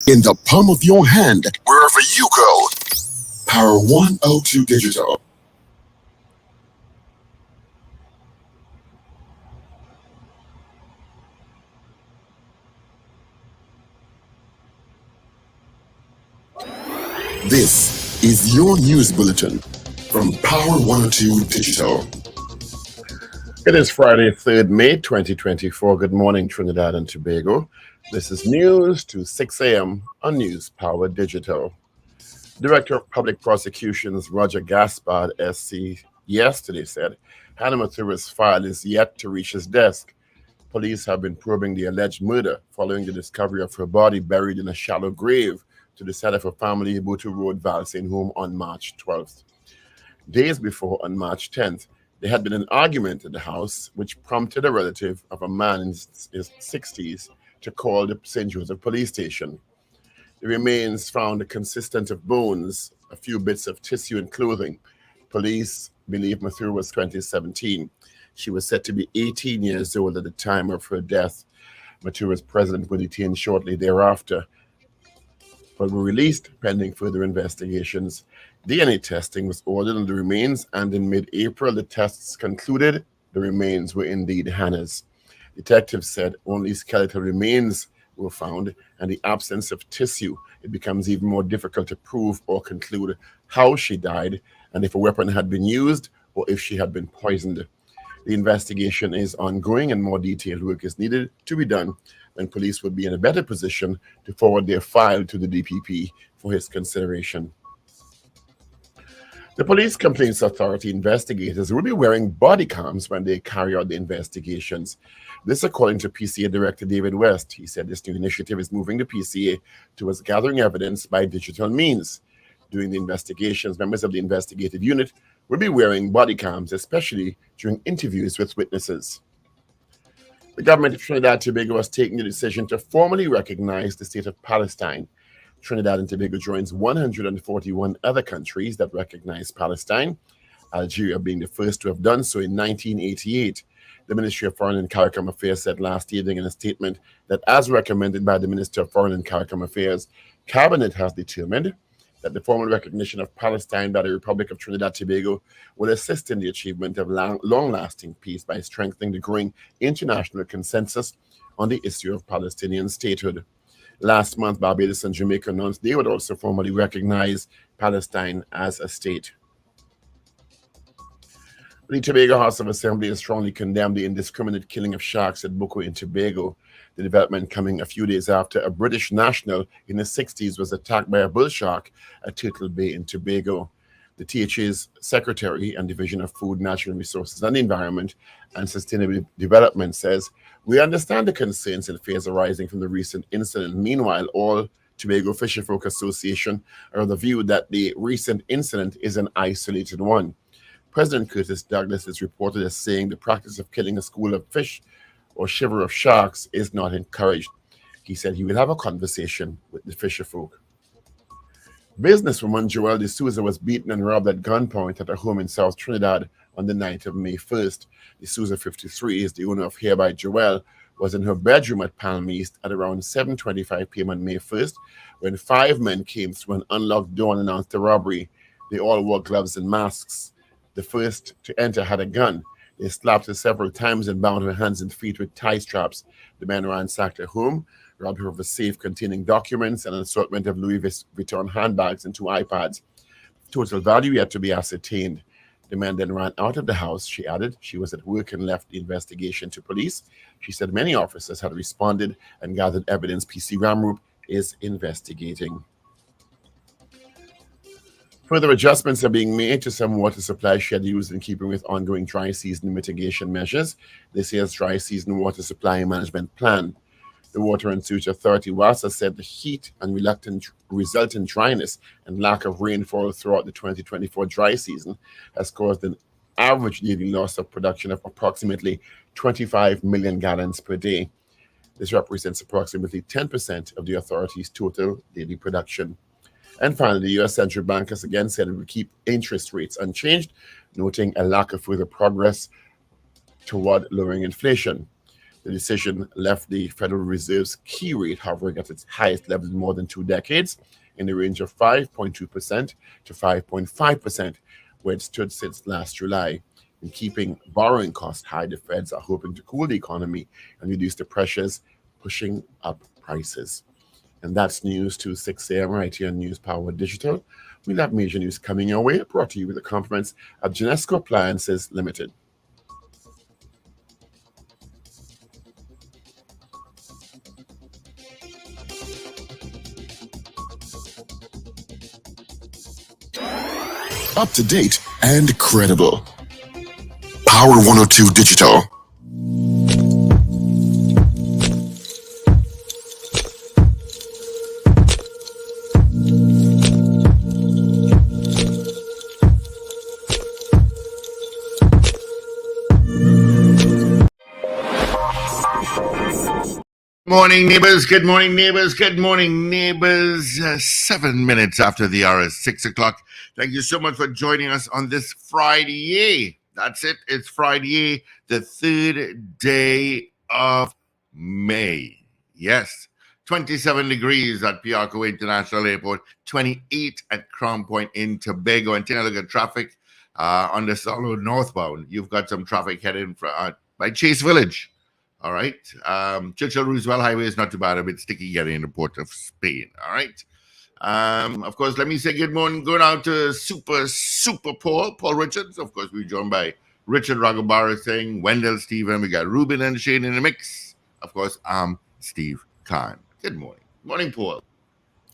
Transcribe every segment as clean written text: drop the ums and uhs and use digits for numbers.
in the palm of your hand, wherever you go. Power 102 Digital. This is your news bulletin from Power 102 Digital. It is Friday, 3rd May 2024. Good morning, Trinidad and Tobago. This is news to 6 a.m. on News Power Digital. Director of Public Prosecutions Roger Gaspard, SC, yesterday said Hanna Mathura's file is yet to reach his desk. Police have been probing the alleged murder following the discovery of her body buried in a shallow grave to the side of her family Butu Road, Valsing home on March 12th. Days before, on March 10th, there had been an argument at the house which prompted a relative of a man in his 60s to call the St. Joseph police station. The remains found consistent of bones, a few bits of tissue and clothing. Police believe Mathura was 2017. She was said to be 18 years old at the time of her death. Mathura's president was detained shortly thereafter, but were released pending further investigations. DNA testing was ordered on the remains, and in mid-April, the tests concluded the remains were indeed Hanna's. Detectives said only skeletal remains were found, and the absence of tissue, it becomes even more difficult to prove or conclude how she died and if a weapon had been used or if she had been poisoned. The investigation is ongoing and more detailed work is needed to be done when police would be in a better position to forward their file to the DPP for his consideration. The Police Complaints Authority investigators will be wearing body cams when they carry out the investigations. This according to PCA Director David West. He said this new initiative is moving the PCA towards gathering evidence by digital means. During the investigations, members of the investigative unit will be wearing body cams, especially during interviews with witnesses. The government of Trinidad and Tobago has taken the decision to formally recognize the state of Palestine. Trinidad and Tobago joins 141 other countries that recognize Palestine, Algeria being the first to have done so in 1988. The Ministry of Foreign and CARICOM Affairs said last evening in a statement that, as recommended by the Minister of Foreign and CARICOM Affairs, Cabinet has determined that the formal recognition of Palestine by the Republic of Trinidad and Tobago will assist in the achievement of long-lasting peace by strengthening the growing international consensus on the issue of Palestinian statehood. Last month, Barbados and Jamaica announced they would also formally recognize Palestine as a state. The Tobago House of Assembly has strongly condemned the indiscriminate killing of sharks at Boko in Tobago. The development coming a few days after a British national in his 60s was attacked by a bull shark at Turtle Bay in Tobago. The THA's Secretary and Division of Food, Natural Resources and Environment and Sustainable Development says, "We understand the concerns and fears arising from the recent incident. Meanwhile, all Tobago Fisherfolk Association are of the view that the recent incident is an isolated one." President Curtis Douglas is reported as saying the practice of killing a school of fish or shiver of sharks is not encouraged. He said he will have a conversation with the fisherfolk. Businesswoman Joelle D'Souza was beaten and robbed at gunpoint at her home in South Trinidad on the night of May 1st. D'Souza, 53, is the owner of Hereby Joelle, was in her bedroom at Palm East at around 7:25 p.m. on May 1st when 5 men came through an unlocked door and announced the robbery. They all wore gloves and masks. The first to enter had a gun. They slapped her several times and bound her hands and feet with tie straps. The men ransacked her home, robbed her of a safe containing documents and an assortment of Louis Vuitton handbags and 2 iPads. Total value yet to be ascertained. The men then ran out of the house, she added. She was at work and left the investigation to police. She said many officers had responded and gathered evidence. PC Ramroop is investigating. Further adjustments are being made to some water supply schedules in keeping with ongoing dry season mitigation measures. This year's dry season water supply management plan. The Water and Sewage Authority WASA said the heat and resultant dryness and lack of rainfall throughout the 2024 dry season has caused an average daily loss of production of approximately 25 million gallons per day. This represents approximately 10% of the authority's total daily production. And finally, the U.S. Central Bank has again said it will keep interest rates unchanged, noting a lack of further progress toward lowering inflation. The decision left the Federal Reserve's key rate hovering at its highest level in more than 2 decades, in the range of 5.2% to 5.5%, where it stood since last July. In keeping borrowing costs high, the Feds are hoping to cool the economy and reduce the pressures pushing up prices. And that's news to 6 a.m. right here on News Power Digital. We'll have major news coming your way, brought to you with the compliments of Genesco Appliances Limited. Up to date and credible. Power 102 Digital. Morning, neighbors. Good morning, neighbors. Good morning, neighbors. 7 minutes after the hour is 6 o'clock. Thank you so much for joining us on this Friday. That's it. It's Friday, the 3rd day of May. Yes, 27 degrees at Piarco International Airport, 28 at Crown Point in Tobago. And taking a look at traffic on the Solo northbound. You've got some traffic heading by Chase Village. All right. Churchill Roosevelt Highway is not too bad. A bit sticky getting in the Port of Spain. All right. Of course, let me say good morning. Going out to Super Paul Richards. Of course, we're joined by Richard Ragoobarsingh, Wendell, Stephen. We got Ruben and Shane in the mix. Of course, I'm Steve Khan. Good morning. Morning, Paul.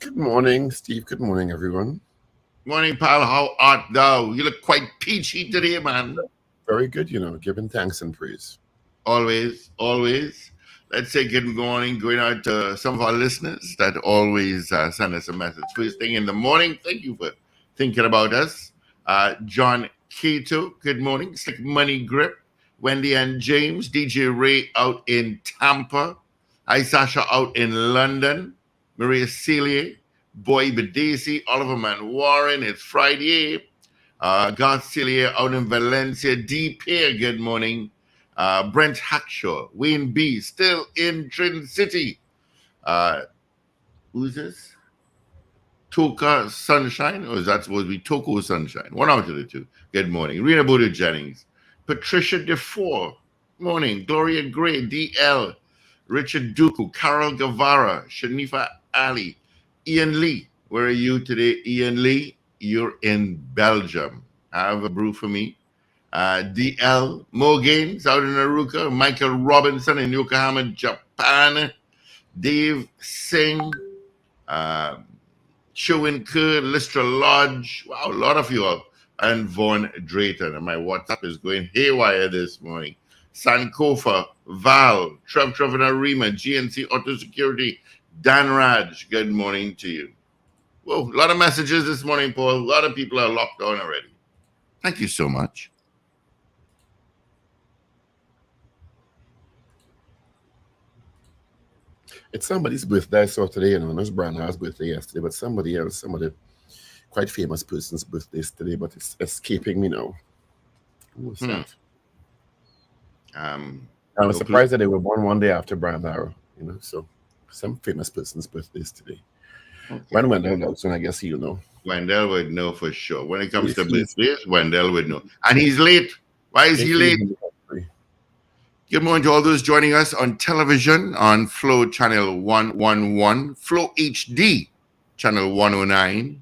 Good morning, Steve. Good morning, everyone. Morning, pal. How art thou? You look quite peachy today, man. Very good, giving thanks and praise. Always. Let's say good morning going out to some of our listeners that always send us a message first thing in the morning. Thank you for thinking about us. John Cato, good morning. Slick Money Grip, Wendy and James, DJ Ray out in Tampa, Hi Sasha out in London, Maria Celia, Boy Badesi, Oliver Man Warren. It's Friday. Garth Celia out in Valencia, D. Pear, good morning. Brent Hackshaw, Wayne B, still in Trin City. Who's this? Toka Sunshine, or is that supposed to be Toko Sunshine? One out of the two. Good morning. Rena Buddha Jennings, Patricia DeFore, morning. Gloria Gray, DL, Richard Duku, Carol Guevara, Shanifa Ali, Ian Lee. Where are you today, Ian Lee? You're in Belgium. Have a brew for me. DL Mo Gaines out in Aruka, Michael Robinson in Yokohama, Japan, Dave Singh, Showin Kerr, Listra Lodge. Wow, a lot of you all. And Vaughn Drayton. And my WhatsApp is going haywire this morning. Sankofa, Val, Trevor Narima, GNC Auto Security, Dan Raj. Good morning to you. Whoa, a lot of messages this morning, Paul. A lot of people are locked on already. Thank you so much. It's somebody's birthday I saw today, It's Branhar's birthday yesterday, but somebody else, some of the quite famous person's birthdays today, but it's escaping me now. Who was that? I was surprised that they were born one day after Branhar, so some famous person's birthdays today. Okay. When Wendell knows, and I guess he'll know. Wendell would know for sure. When it comes to birthdays, Wendell would know. And he's late. Why is he late? Good morning to all those joining us on television on Flow Channel 111, Flow HD Channel 109,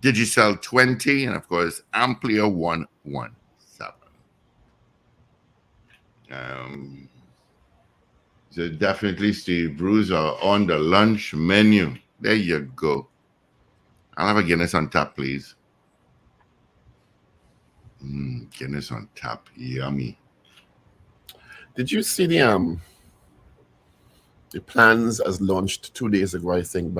Digicel 20, and of course, Amplia 117. So definitely Steve Brews are on the lunch menu. There you go. I'll have a Guinness on tap, please. Guinness on tap. Yummy. Did you see the plans as launched 2 days ago, I think,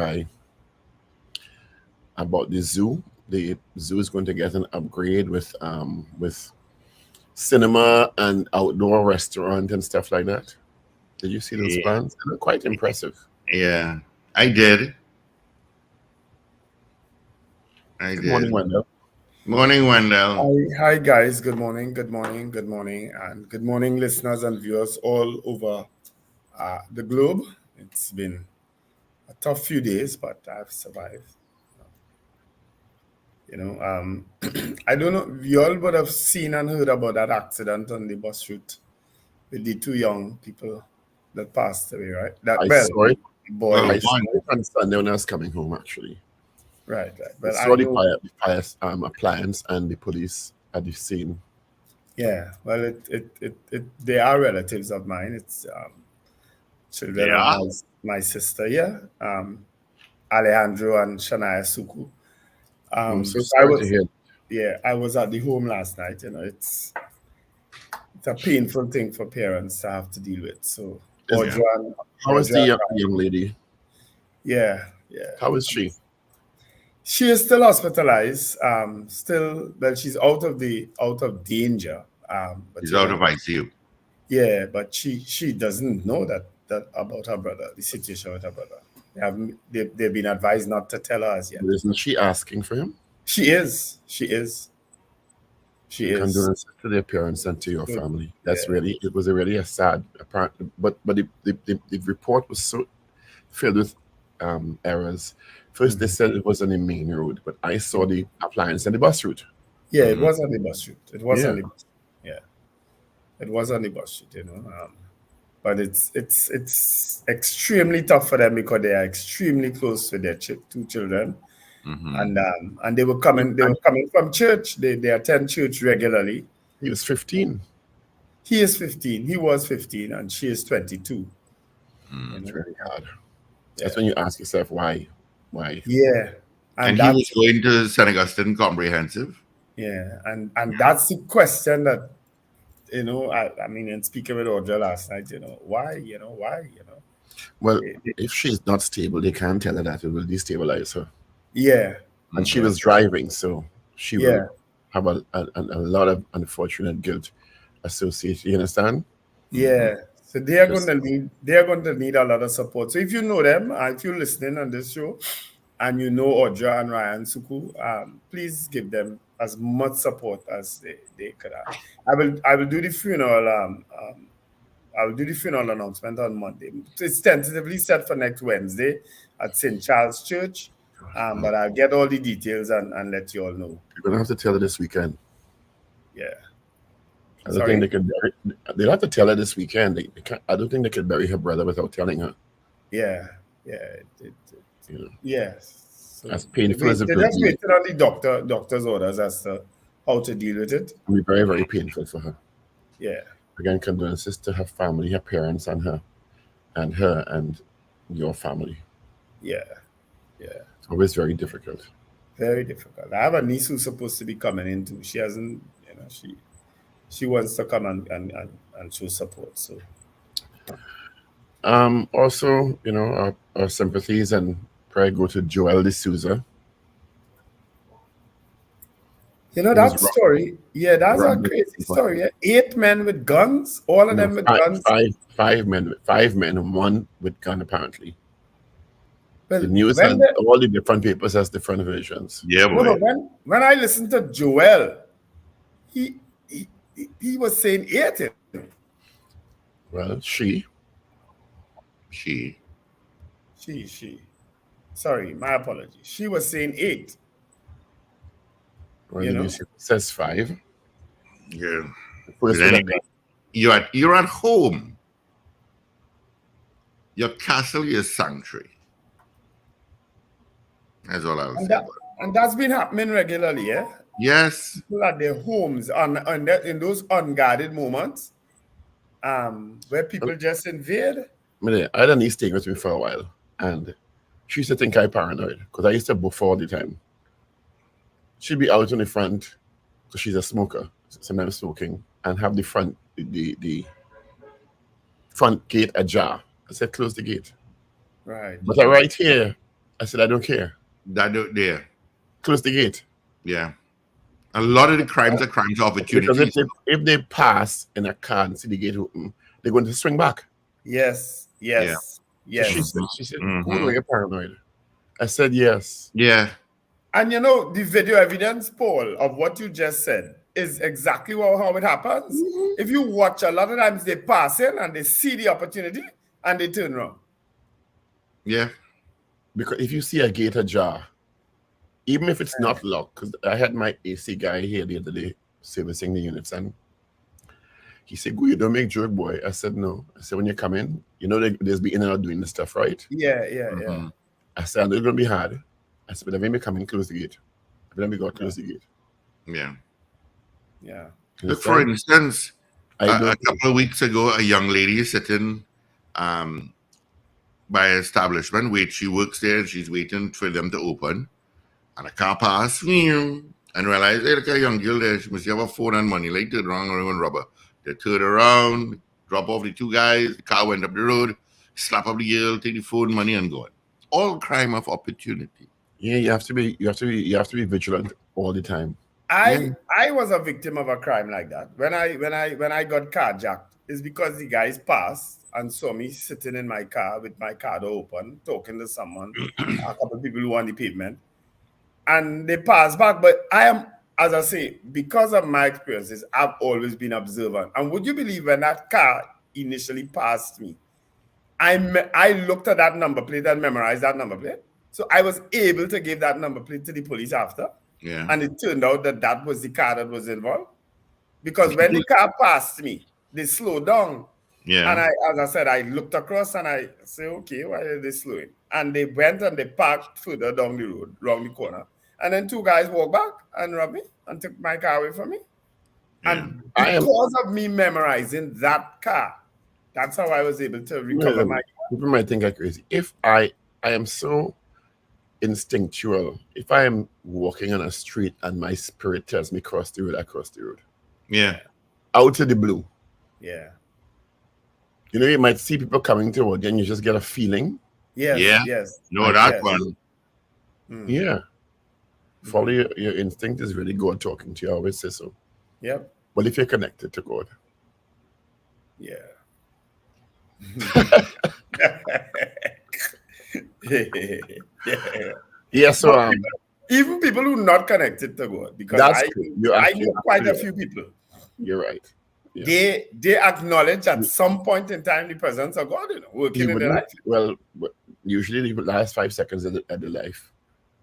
about the zoo? The zoo is going to get an upgrade with cinema and outdoor restaurant and stuff like that. Did you see those plans? They're quite impressive. Yeah, I did. Good morning, Wendell. Morning, Wendell. Hi, guys. Good morning, and good morning, listeners and viewers all over the globe. It's been a tough few days, but I've survived. I don't know. You all would have seen and heard about that accident on the bus route with the two young people that passed away, right? I saw it. Boy, Oh, I saw it on Sunday when I was coming home, actually. right. I But saw the know, fire appliance and the police at the scene. yeah. Well, they are relatives of mine. It's children Yeah. of my sister. Yeah, Alejandro and Shania Suku. I'm so So I sorry to was, hear. yeah, I was at the home last night. It's a painful thing for parents to have to deal with. So Is- Audra, How is the Audra, young lady? yeah. How is she? She is still hospitalized. Well, she's out of danger. But He's out of ICU. yeah, but she doesn't know that about her brother, the situation with her brother. They've been advised not to tell her as yet. Isn't she asking for him? She is. Condolences to their parents and to your Good. family. That's Yeah. it was a really a sad part. But the report was so filled with errors. First, they said it was on the main road, but I saw the appliance on the bus route. Yeah, it was on the bus route. It was Yeah. on the bus. Yeah, it was on the bus route. But it's extremely tough for them because they are extremely close to their two children, and they were coming from church. They attend church regularly. He was 15. He is 15. He was 15, and she is 22. It's really hard. That's when you ask yourself why. Yeah, And he was going to St. Augustine Comprehensive. yeah, and that's the question that I mean, in speaking with Audra last night, why. Well, if she's not stable, they can't tell her that it will destabilize her. Yeah, And she was driving, so she Yeah. will have a lot of unfortunate guilt associated. You understand? yeah. So they are going to need a lot of support. So if you know them, if you're listening on this show, and you know Audra and Ryan Suku, please give them as much support as they could have. I will do the funeral. I will do the funeral announcement on Monday. It's tentatively set for next Wednesday at St. Charles Church, but I'll get all the details and let you all know. You're gonna have to tell her this weekend. Yeah. I don't think they could bury. They'll have to tell her this weekend. They can't, I don't think they could bury her brother without telling her. Yeah. Yes. So As painful as it they're would just be, waiting on the doctor's orders as to how to deal with it. it'll be very, very painful for her. Yeah. Again, condolences to her family, her parents, and her and your family. Yeah. It's always very difficult. Very difficult. I have a niece who's supposed to be coming in too. She hasn't, she wants to come and show support. So Also, our sympathies and prayer go to Joel D'Souza. that story, that's a crazy story. Yeah? 8 men with guns, all of them with guns. Five men, and one with gun apparently. Well, The news and all the different papers has different versions. Yeah, boy. No, but when I listened to Joel, he was saying 8. Well, she. Sorry, my apologies. She was saying 8. Well, the news says 5. Yeah. First But anyway, you're at home. Your castle, your sanctuary. That's all I was saying. And that's been happening regularly, yeah? Yes. People at their homes in those unguarded moments, where people just invade. I had a niece staying with me for a while, and she used to think I'm paranoid because I used to buffer all the time. She'd be out in the front because she's a smoker, sometimes smoking, and have the front gate ajar. I said, close the gate. Right. But right here, I said, I don't care. There. Close the gate. Yeah. A lot of the crimes are crimes of opportunity. Because if they pass in a car and see the gate open, they're going to swing back. Yes. So she said, "Oh, you're paranoid." I said, yes. Yeah. And the video evidence, Paul, of what you just said is exactly how it happens. If you watch, a lot of times they pass in and they see the opportunity, and they turn around. Yeah. Because if you see a gate ajar, even if it's not locked, because I had my AC guy here the other day servicing the units, and he said, "Go, you don't make joke, boy." I said, "No." I said, "When you come in, you know there's be in and out doing the stuff, right?" Yeah. I said, "I know it's gonna be hard." I said, "But if you come in, close the gate. If you go close the gate." Yeah. Yeah. Look, for instance, I a don't. couple of weeks ago, a young lady is sitting by an establishment where she works there and she's waiting for them to open. And a car passed and realized, hey, look at a young girl there. She must have a phone and money. Like, turn around or even rubber. They turned around, drop off the two guys. The car went up the road, slap up the girl, take the phone, money, and gone. All crime of opportunity. Yeah, you have to be vigilant all the time. I was a victim of a crime like that. When I got carjacked, it's because the guys passed and saw me sitting in my car with my car door open, talking to someone, a couple of people who were on the pavement, and they passed back. But I am, as I say, because of my experiences, I've always been observant. And would you believe when that car initially passed me, I looked at that number plate and memorized that number plate. So I was able to give that number plate to the police after. Yeah. And it turned out that was the car that was involved. Because when the car passed me, they slowed down. Yeah. And as I said, I looked across and I said, okay, why are they slowing? And they went and they parked further down the road, around the corner. And then two guys walked back and robbed me and took my car away from me. Yeah. And because of me memorizing that car, that's how I was able to recover my car. People might think I'm crazy. If I am so instinctual, if I am walking on a street and my spirit tells me cross the road, I cross the road. Yeah. Out of the blue. Yeah. You know, you might see people coming toward you and you just get a feeling. Yes. Yeah. Yes. No, that one. Yeah. Follow your instinct is really God talking to you. I always say so. Yep. Well, if you're connected to God. Yeah. Yeah, so even people who are not connected to God, because I know quite a few people. You're right. Yeah. They acknowledge at some point in time the presence of God, working in their life. Well, usually the last 5 seconds of the life.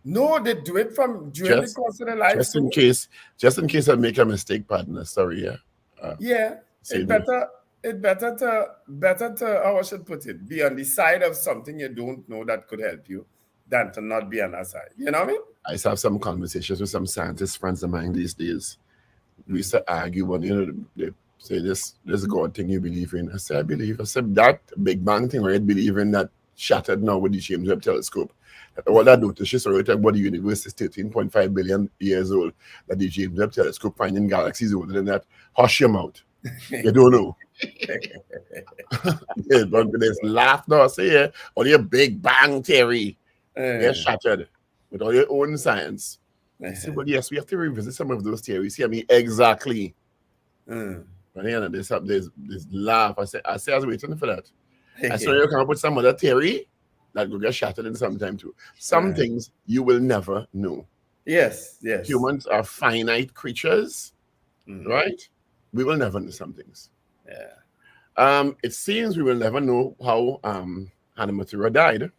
No, they do it from during the course of their life. Just in case I make a mistake, partner. Sorry, yeah. It's better to how I should put it, be on the side of something you don't know that could help you than to not be on that side. You know what I mean? I used to have some conversations with some scientist friends of mine these days. We used to argue, but they say this God thing you believe in. I said, I believe. I said that Big Bang thing, right? Believe in that shattered now with the James Webb telescope. All that notice is right about the universe is 13.5 billion years old. That the James Webb telescope finding galaxies older than that. Hush your mouth. You don't know. There's laughter. I say, yeah, all your Big Bang theory, they're shattered with all your own science. I say, well, yes, we have to revisit some of those theories. See, I mean, exactly. But yeah, there's laugh. I say, I was waiting for that. I saw you come up with some other theory that will get shattered in some time too. Some things you will never know. Yes. Humans are finite creatures, right? We will never know some things. Yeah. It seems we will never know how Hanna Mathura died.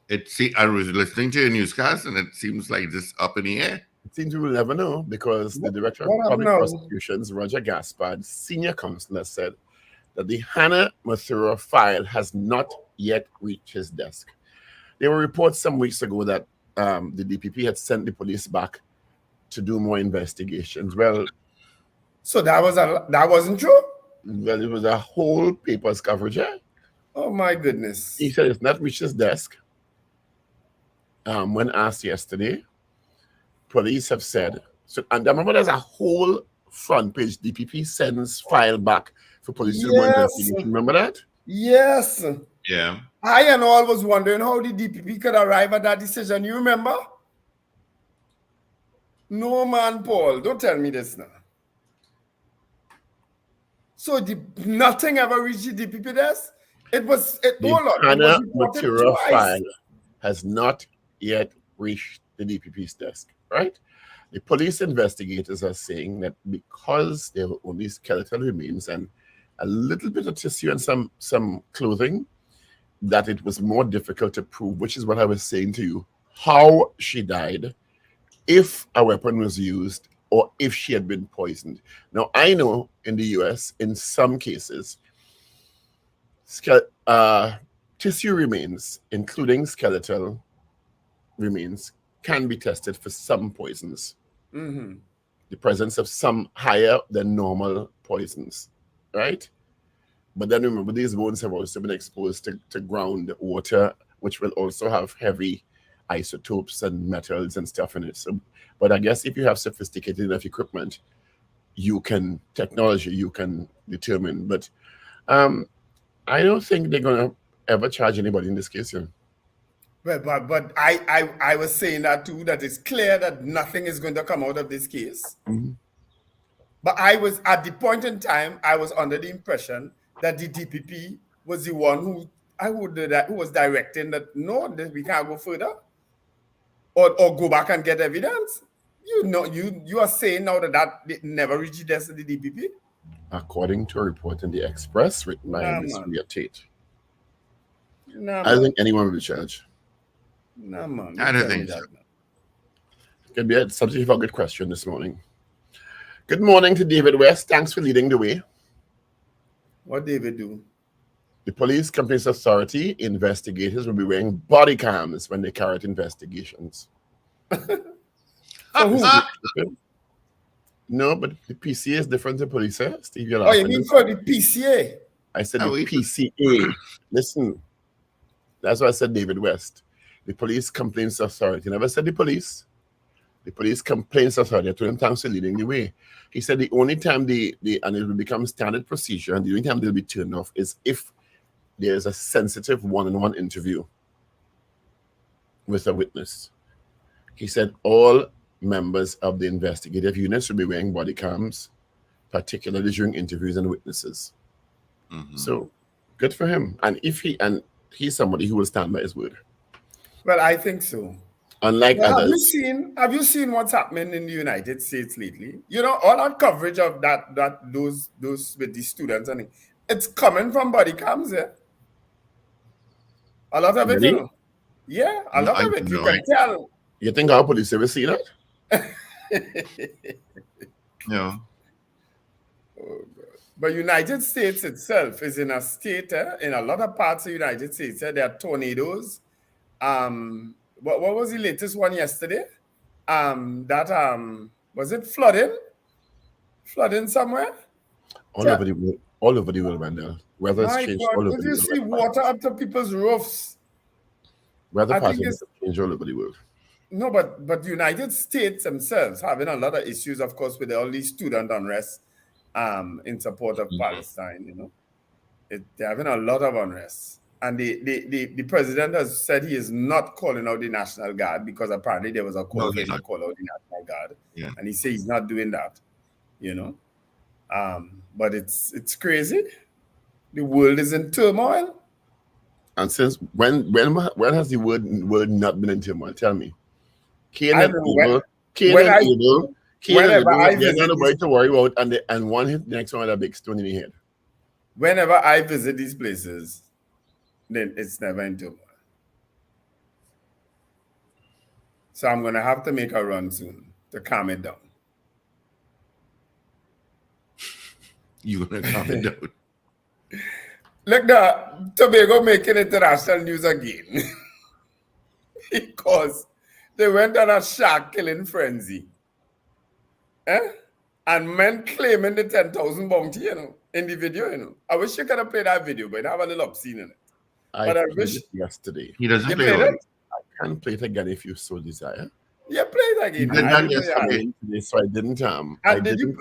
I was listening to a newscast and it seems like this up in the air. It seems we will never know because the Director of Public Prosecutions, Roger Gaspard, senior counselor, said that the Hanna Mathura file has not yet reached his desk. There were reports some weeks ago that the DPP had sent the police back to do more investigations. Well, so that wasn't true? Well, it was a whole paper's coverage. Yeah? Oh my goodness. He said it's not reached his desk. When asked yesterday, police have said, and I remember there's a whole front page, DPP sends file back for police to do more investigation. Remember that? Yes. Yeah. I and all was wondering how the DPP could arrive at that decision. You remember? No, man, Paul. Don't tell me this now. So nothing ever reached the DPP desk? The Hanna Mathura file has not yet reached the DPP's desk, right? The police investigators are saying that because there were only skeletal remains and a little bit of tissue and some clothing, that it was more difficult to prove, which is what I was saying to you, how she died, if a weapon was used, or if she had been poisoned. Now, I know in the US, in some cases, tissue remains, including skeletal remains, can be tested for some poisons. Mm-hmm. The presence of some higher than normal poisons, right? But then remember, these bones have also been exposed to groundwater, which will also have heavy isotopes and metals and stuff in it. So, but I guess if you have sophisticated enough equipment, you can determine. But I don't think they're gonna ever charge anybody in this case. Yeah. But I was saying that too, that it's clear that nothing is going to come out of this case. Mm-hmm. But I was, at the point in time, I was under the impression that the DPP was the one who was directing that, no, we can't go further. Or go back and get evidence. You are saying now that never reached the desk of the DPP? According to a report in the Express written by Ms. Ria Tate. I think anyone will be charged. No, man. I don't think so. Could be a substitute for a good question this morning. Good morning to David West. Thanks for leading the way. What David do? The Police Complaints Authority investigators will be wearing body cams when they carry out investigations. No, but the PCA is different than police. Steve, oh, you mean for the PCA? I said the PCA. Listen, that's why I said David West. The Police Complaints Authority. I never said the police. The Police Complaints Authority. I told him thanks for leading the way. He said the only time and it will become standard procedure, and the only time they'll be turned off is if there's a sensitive one-on-one interview with a witness. He said all members of the investigative units should be wearing body cams, particularly during interviews and witnesses. Mm-hmm. So good for him. And he's somebody who will stand by his word. Well, I think so. Unlike others. Have you seen what's happening in the United States lately? You know, all that coverage of those with the students, and it's coming from body cams, yeah. A lot of it, really? Yeah, a lot of it. You can tell. You think our police ever see that? No. But United States itself is in a state, in a lot of parts of the United States, there are tornadoes. What was the latest one yesterday? Was it flooding? Flooding somewhere? All over the world, Wendell. Weather's changed all over the world. Did you see water up to people's roofs? Weather patterns have changed all over the world. No, but the United States themselves having a lot of issues, of course, with all these student unrest in support of Palestine, you know. They're having a lot of unrest. And the president has said he is not calling out the National Guard because apparently there was a call for him to call out the National Guard. Yeah. And he said he's not doing that, you know. But it's crazy. The world is in turmoil. And since when has the world not been in turmoil? Tell me. Cain and Abel, they're not about to worry about, and one hit the next one with a big stone in the head. Whenever I visit these places, then it's never in turmoil. So I'm going to have to make a run soon to calm it down. You're going to calm it down? Look, the Tobago making international news again. Because they went on a shark killing frenzy. And men claiming the 10,000 bounty, you know, in the video, you know. I wish you could have played that video, but it have a little obscene in it. I played it yesterday. He doesn't play it. I can play it again if you so desire. Yeah, play it again. So I didn't.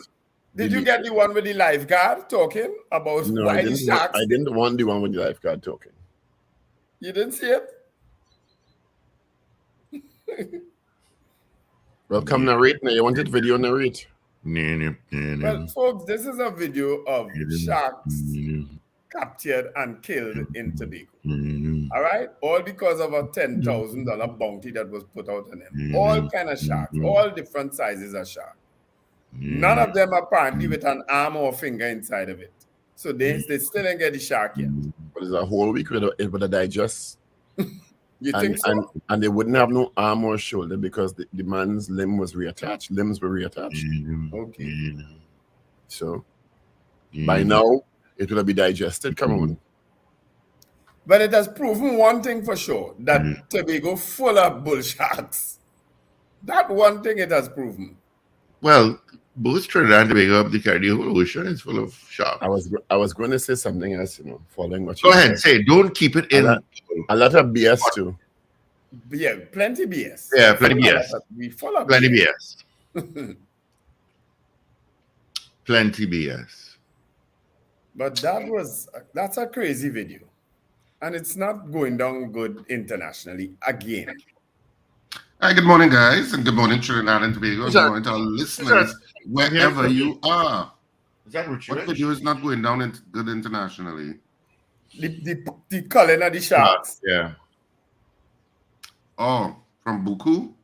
Did you get the one with the lifeguard talking about why the sharks? I didn't want the one with the lifeguard talking. You didn't see it? Well, come narrate now. You wanted video narrate. Well, folks, this is a video of sharks captured and killed in Tobago. All right? All because of a $10,000 bounty that was put out on them. All kind of sharks, all different sizes of sharks. None of them apparently with an arm or finger inside of it. So they still didn't get the shark yet. But it's a whole week it would have digest. You think so? And they wouldn't have no arm or shoulder because the man's limb was reattached. Limbs were reattached. Okay. So by now it will be digested. Come on. But it has proven one thing for sure, that Tobago full of bull sharks. That one thing it has proven. Well, both Trinidad and Tobago up the whole ocean is full of sharks. I was going to say something else, following what Go you ahead, said. say. Don't keep it in. A lot of BS too. Yeah, plenty BS. Yeah, plenty BS. We full of Plenty BS. BS. Plenty BS. But that's a crazy video. And it's not going down good internationally again. Hi, good morning, guys, and good morning, Trinidad and Tobago. Good morning to our listeners, wherever you are. Is that what What video is not going down good internationally? The culling of the sharks. Yeah. Oh, from Buku?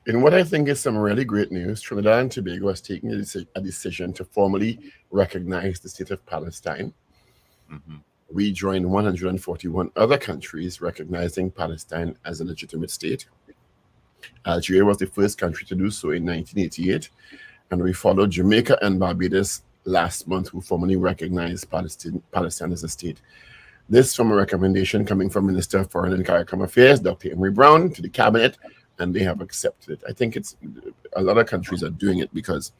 In what I think is some really great news, Trinidad and Tobago has taken a decision to formally recognize the state of Palestine. We joined 141 other countries recognizing Palestine as a legitimate state. Algeria was the first country to do so in 1988, and we followed Jamaica and Barbados last month, who formally recognized Palestine as a state. This from a recommendation coming from Minister of Foreign and CARICOM Affairs, Dr. Emery Brown, to the cabinet, and they have accepted it. I think a lot of countries are doing it because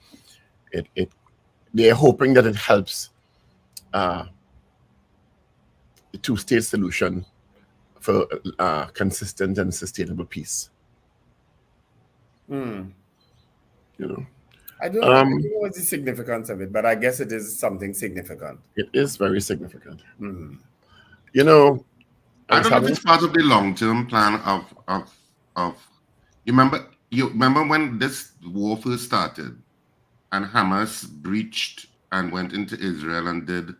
they're hoping that it helps the two-state solution for consistent and sustainable peace. I don't know what's the significance of it, but I guess it is something significant. It is very significant. I don't know if it's part of the long-term plan of you remember when this war first started and Hamas breached and went into Israel and did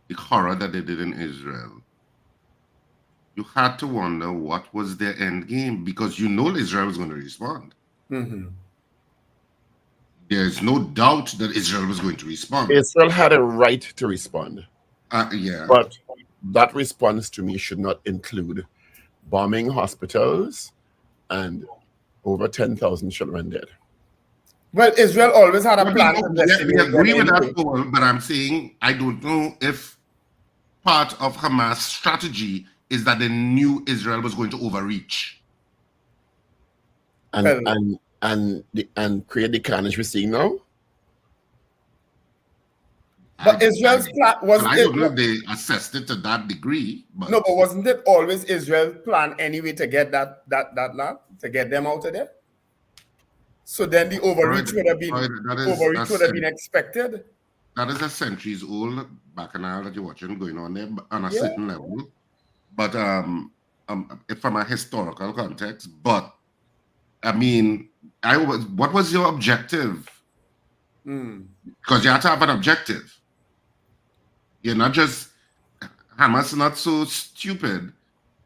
the horror that they did in Israel. You had to wonder what was their end game, because Israel was going to respond. There's no doubt that Israel was going to respond. Israel had a right to respond. Yeah. But that response to me should not include bombing hospitals and over 10,000 children dead. Well, Israel always had a plan. We agree with that, Paul, but I'm saying I don't know if part of Hamas' strategy is that they knew Israel was going to overreach. And create the carnage we're seeing now. But Israel's plan was. I don't know if they assessed it to that degree. But no, but wasn't it always Israel's plan anyway to get that land, to get them out of there? So then the overreach would have been expected. That is a centuries-old bacchanal that you're watching going on there on a certain level. But from a historical context, but I mean, what was your objective? Because you have to have an objective. You're not just, Hamas not so stupid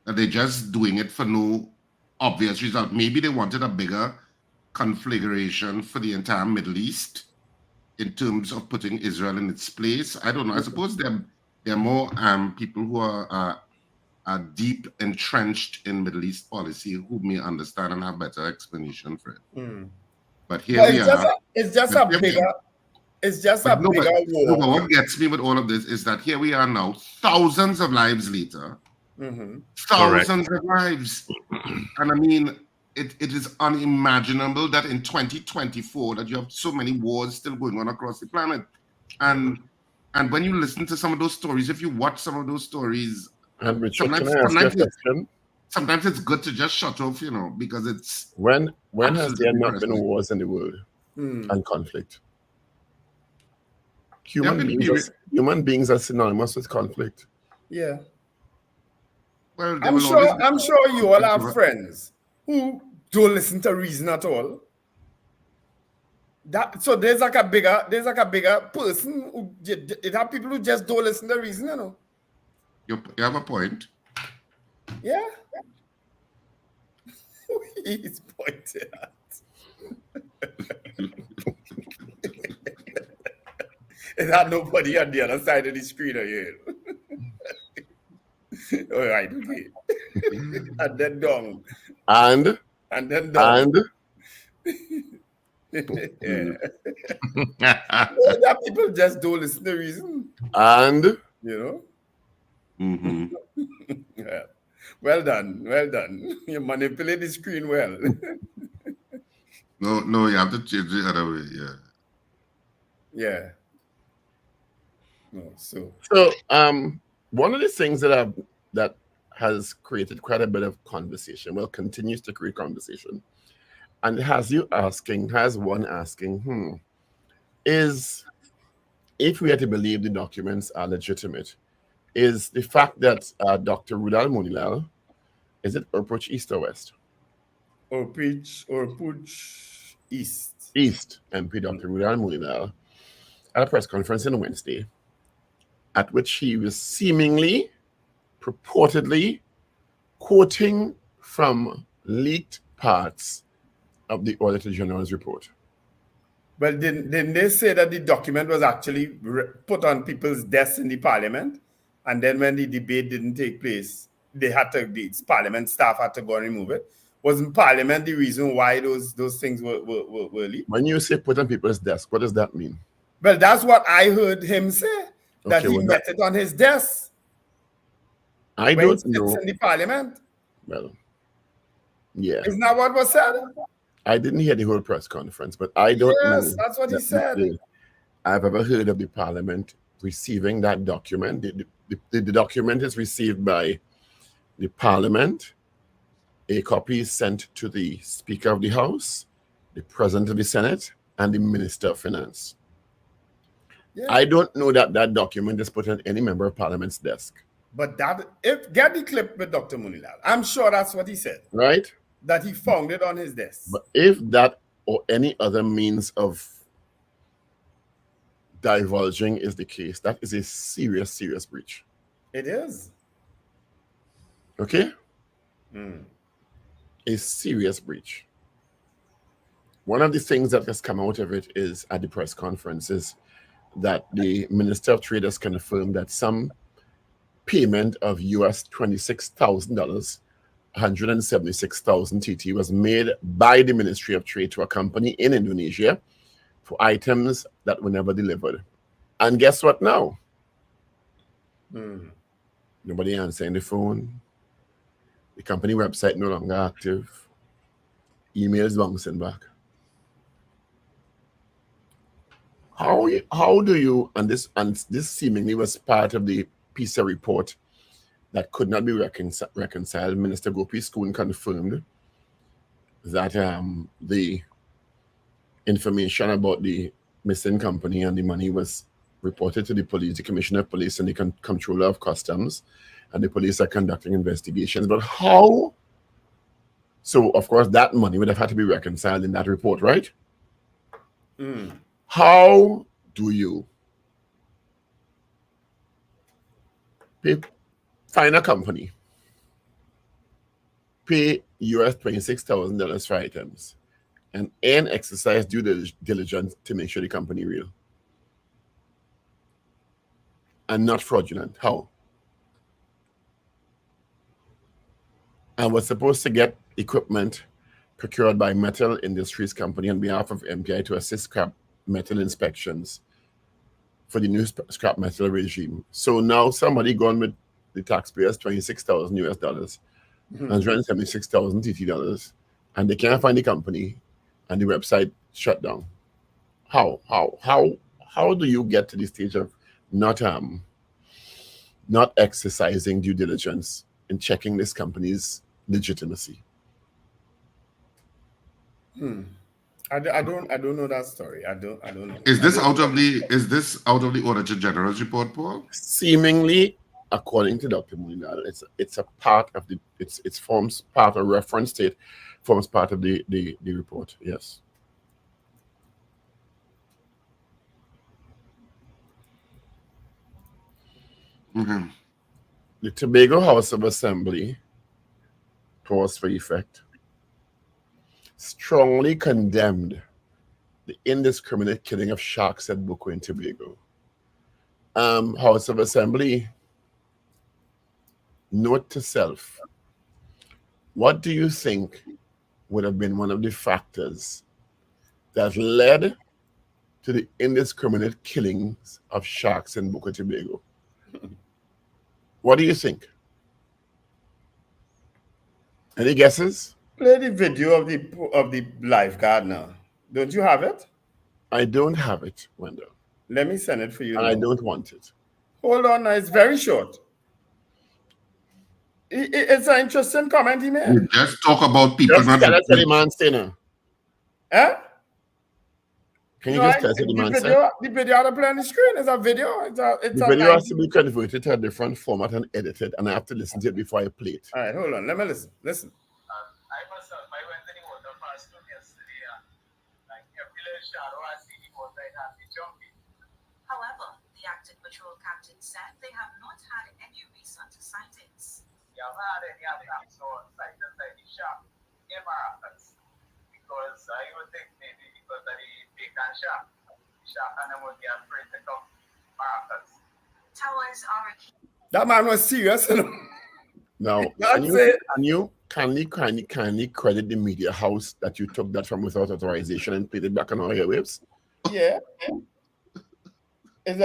that they're just doing it for no obvious result. Maybe they wanted a bigger configuration for the entire Middle East in terms of putting Israel in its place. I don't know. I suppose they're more people who are deep entrenched in Middle East policy who may understand and have better explanation for it. But here we are. It's just a bigger war. But what gets me with all of this is that here we are now, thousands of lives later. Thousands of lives. And I mean, it is unimaginable that in 2024 that you have so many wars still going on across the planet. And when you listen to some of those stories, if you watch some of those stories, sometimes it's good to just shut off, because it's... When has there not been wars in the world and conflict? Human beings are synonymous with conflict. Yeah. Well, I'm sure you all have friends who don't listen to reason at all. So there's like a bigger person who it have people who just don't listen to reason, You have a point. Yeah. He's pointed at. It had nobody on the other side of the screen here. All right, okay. And then down. And And then down. Yeah. That people just don't listen to reason. and You know? Mhm. Yeah. Well done. Well done. You manipulate the screen well. No, you have to change the other way. Yeah. Yeah. No, so one of the things that has created quite a bit of conversation, well, continues to create conversation, and has one asking, is, if we are to believe the documents are legitimate, is the fact that Dr. Rudal Munilal, is it approach east or west? or push east. East MP Dr. Rudal Munilal at a press conference on Wednesday, at which he was seemingly, purportedly, quoting from leaked parts of the Auditor General's report. But didn't they say that the document was actually put on people's desks in the parliament? And then when the debate didn't take place, the parliament staff had to go and remove it. Wasn't parliament the reason why those things were leaked? When you say put on people's desk, what does that mean? Well, that's what I heard him say, that Okay, he met it on his desk. I when don't he sits know. in the parliament. Well, yeah. Isn't that what was said? I didn't hear the whole press conference, but I don't know. Yes, that's what he said. I've ever heard of the parliament receiving that document. The document is received by the parliament. A copy is sent to the Speaker of the House, the President of the Senate, and the Minister of Finance. Yeah. I don't know that that document is put on any member of Parliament's desk. But get the clip with Dr. Munilal. I'm sure that's what he said. Right? That he found it on his desk. But if that or any other means of divulging is the case, that is a serious, serious breach. It is. Okay? A serious breach. One of the things that has come out of it is, at the press conference, is that the Minister of Trade has confirmed that some payment of US $26,000, 176,000 TT, was made by the Ministry of Trade to a company in Indonesia for items that were never delivered. And guess what now? Nobody answering the phone. The company website no longer active. Emails bouncing back. How do you, and this seemingly was part of the PISA report that could not be reconciled. Minister Gopi Schoon confirmed that the information about the missing company and the money was reported to the police, the Commissioner of Police and the Comptroller of Customs, and the police are conducting investigations. But how? So, of course, that money would have had to be reconciled in that report, right? How do you find a company, pay US $26,000 for items, and exercise due diligence to make sure the company real and not fraudulent? How? And was supposed to get equipment procured by Metal Industries Company on behalf of MPI to assist scrap metal inspections for the new scrap metal regime. So now somebody gone with the taxpayers $26,000 US dollars, 176,000 TT dollars, and they can't find the company, and the website shut down. How do you get to the stage of not exercising due diligence in checking this company's legitimacy? I don't know that story. I don't know. Is this out of the Auditor General's report, Paul? Seemingly, according to Dr. Munilal, it's a part of it forms part of reference state, forms part of the report. Yes. The Tobago House of Assembly, pause for effect, strongly condemned the indiscriminate killing of sharks at Buko in Tobago. House of Assembly, note to self. What do you think would have been one of the factors that led to the indiscriminate killings of sharks in Buco Tobago? What do you think? Any guesses? Play the video of the lifeguard now. Don't you have it? I don't have it, Wendell. Let me send it for you. And I don't want it. Hold on, now. It's very short. It's an interesting comment he made. You just talk about people Just not. tell us what the man say now. Eh? Can you just tell us what the man say? The video I play on the screen is a video. The video has to be converted to a different format and edited, and I have to listen to it before I play it. All right, hold on. Let me listen. Listen. I myself, I went to the water first yesterday, like every little shadow I see the water, I have to jump in. However, the acting patrol captain said they have not had any recent sightings. You haven't had any attacks or sightings like the shark in Maracas, because I would think maybe because of the bacon shark and them would be afraid to come Maracas. Towers are a key. That man was serious. Now, kindly credit the media house that you took that from without authorization and played it back on our airwaves? Yeah. It's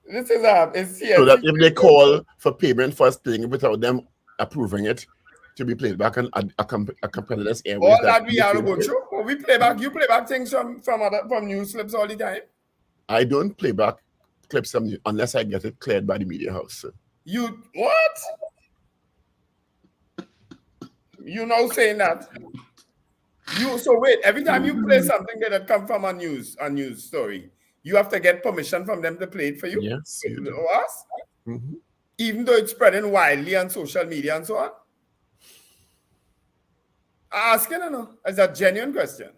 this is it's here. So that if they call for payment for us playing it without them approving it to be played back on a competitor's airwaves. All that we are about you. We play back. You play back things from news clips all the time. I don't play back clips unless I get it cleared by the media house. Sir. You what? You now saying that? So wait, every time you play something that come from a news story, you have to get permission from them to play it for you? Yes. You do. Us? Mm-hmm. Even though it's spreading widely on social media and so on? Asking, I know. It's a genuine question.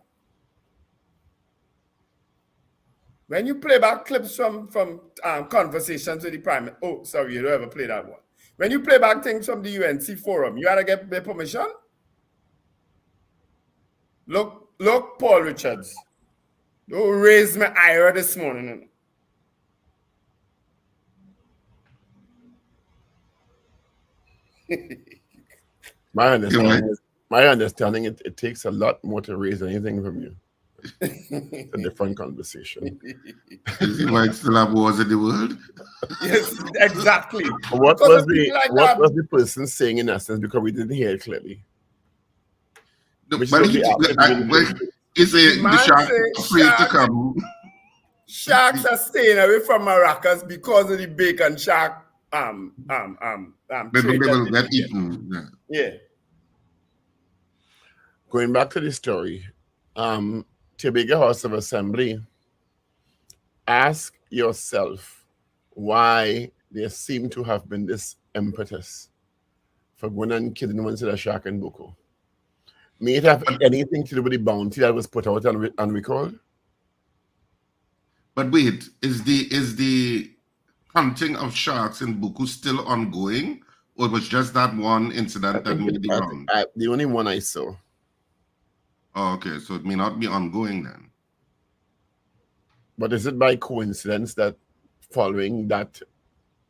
When you play back clips from conversations with the prime, oh, sorry, you don't ever play that one. When you play back things from the UNC forum, you gotta get their permission. Look, Paul Richards. Don't raise my ire this morning. My understanding, it takes a lot more to raise anything from you. It's a different conversation. Is it why still have wars in the world? Yes, exactly. What was the person saying in essence, because we didn't hear it clearly? But he said the shark afraid to come. Sharks are staying away from Maracas because of the bacon shark. They will get eaten. Yeah. Going back to the story, Tobago House of Assembly, ask yourself why there seemed to have been this impetus for going and killing one to the shark in Buco. May it have anything to do with the bounty that was put out and recalled? But wait, is the hunting of sharks in Buco still ongoing, or was just that one incident that made the round? The only one I saw. Oh, okay, so it may not be ongoing then. But is it by coincidence that following that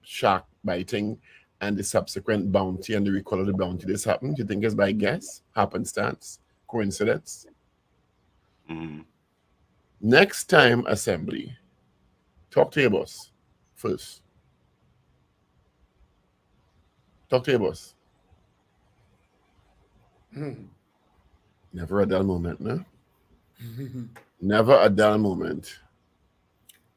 shark biting and the subsequent bounty and the recall of the bounty this happened? Do you think it's by guess, happenstance, coincidence? Mm-hmm. Next time, Assembly, talk to your boss first. Talk to your boss. Never a dull moment, no? Never a dull moment.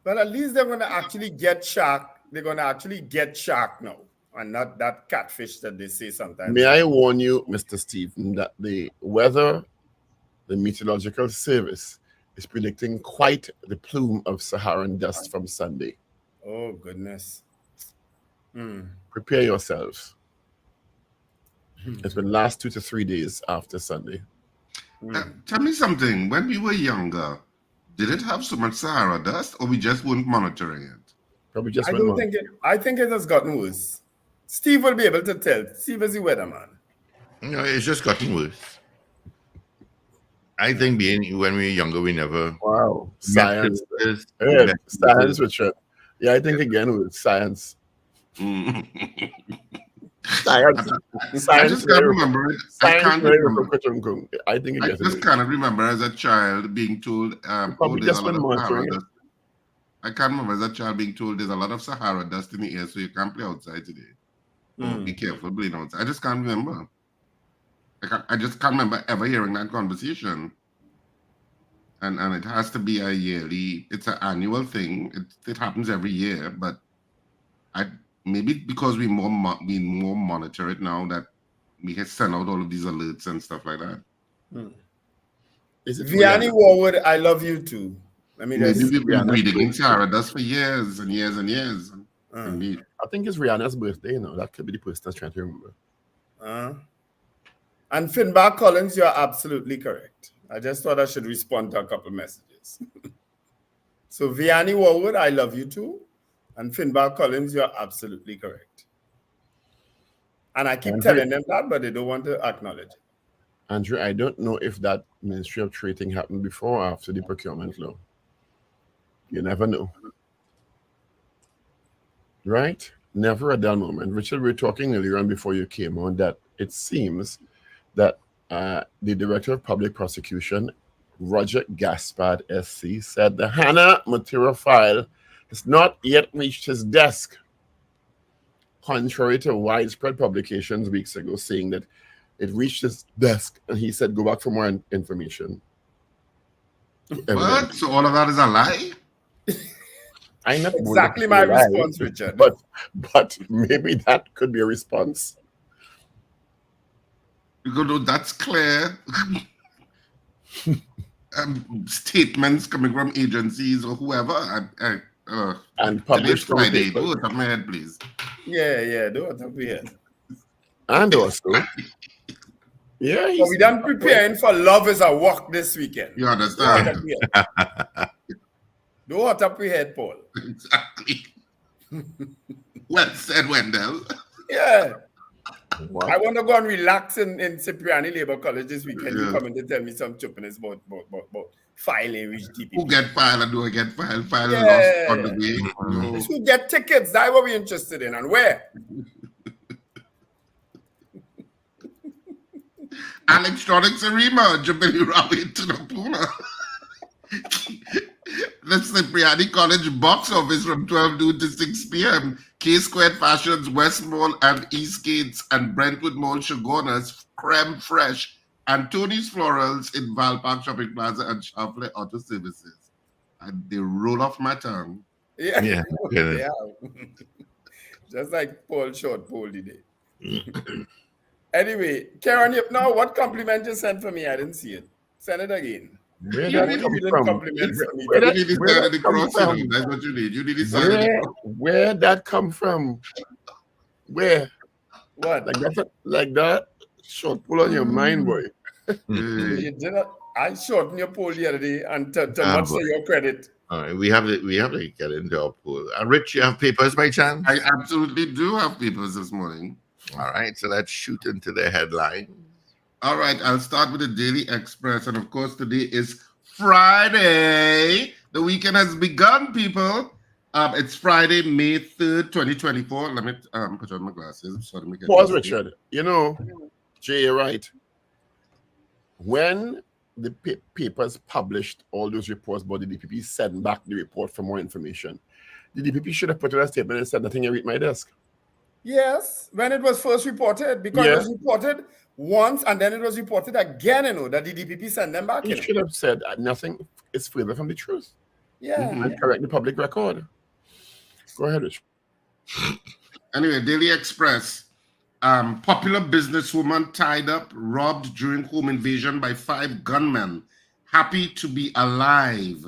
Well, at least they're going to actually get shark. They're going to actually get shark now, and not that catfish that they say sometimes. May I warn you, Mr. Stephen, that the weather, the meteorological service is predicting quite the plume of Saharan dust from Sunday. Oh, goodness. Prepare yourselves. It will last 2 to 3 days after Sunday. Tell me something. When we were younger, did it have so much Sahara dust, or we just weren't monitoring it? Probably just I think it has gotten worse. Steve will be able to tell. Steve is the weatherman. No, it's just gotten worse. I think when we were younger, we never. Wow. Science. Science, Richard. Yeah, I think again with science. Mm. Science. I Science. just can't remember it. I Science. can't remember. I think it I gets just it. cannot remember as a child being told, Probably there's a just lot been of Sahara monitoring it. dust. I can't remember as a child being told there's a lot of Sahara dust in the air, so you can't play outside today. Oh, be careful playing outside. I just can't remember. I just can't remember ever hearing that conversation. And it has to be it's an annual thing. It happens every year, but maybe because we more monitor it now that we can send out all of these alerts and stuff like that. Is it Vianney Warwood, I love you too. Let me Maybe just. we've been breeding in Sahara dust for years and years and years. Indeed. I think it's Rihanna's birthday, you know. That could be the person that's trying to remember. And Finbar Collins, you're absolutely correct. I just thought I should respond to a couple messages. So Vianney Warwood, I love you too. And Finbar Collins, you're absolutely correct. And I keep telling them that, but they don't want to acknowledge it. Andrew, I don't know if that Ministry of Trade thing happened before or after the procurement law. You never know. Right? Never a dull moment. Richard, we were talking earlier on before you came on that it seems that the Director of Public Prosecution, Roger Gaspard, SC, said the Hanna Mathura file has not yet reached his desk, contrary to widespread publications weeks ago saying that it reached his desk, and he said, go back for more information. What? So all of that is a lie? I not exactly my response, Richard. But maybe that could be a response. Because that's clear. Statements coming from agencies or whoever. And published Friday. Do it on my head, please. Yeah, do it on my head. And also, yeah, so we done preparing for Love is a Walk this weekend. You understand? Do what up we head, Paul. Exactly. Well said, Wendell. Yeah. Wow. I want to go and relax in Cipriani Labour College this weekend. You come in to tell me some chuppiness about filing with DPP. Who get filed and do get filed? File lost on the way. Who get tickets? That's what we're interested in. And where? Electronics Arima, Jubilee Rawi to the Puna. The Cipriani College box office from 12 noon to 6 p.m. K-Squared Fashions, West Mall and Eastgates and Brentwood Mall Shogunas, Creme Fresh, and Tony's Florals in Val Park Shopping Plaza and Sharpley Auto Services. And they roll off my tongue. Yeah. Just like Paul Short, Paul did it. Anyway, Karen, now what compliment you sent for me? I didn't see it. Send it again. Where that come from? Where? What? Like that? Short pull on your mind, boy. You did not. I shortened your poll the other day, and to much to your credit. All right, we have to get into our poll. Rich, you have papers by chance? I absolutely do have papers this morning. All right, so let's shoot into the headline. All right, I'll start with the Daily Express. And of course, today is Friday. The weekend has begun, people. It's Friday, May 3rd, 2024. Let me put on my glasses. Pause, Richard. You know, Jay, you're right. When the papers published all those reports about the DPP, sent back the report for more information, the DPP should have put in a statement and said, nothing you read my desk. Yes, when it was first reported, because it was reported once and then it was reported again, that the DPP sent them back. You should have said nothing is further from the truth. Yeah. And correct the public record. Go ahead, Rich. Anyway, Daily Express. Popular businesswoman tied up, robbed during home invasion by 5 gunmen. Happy to be alive.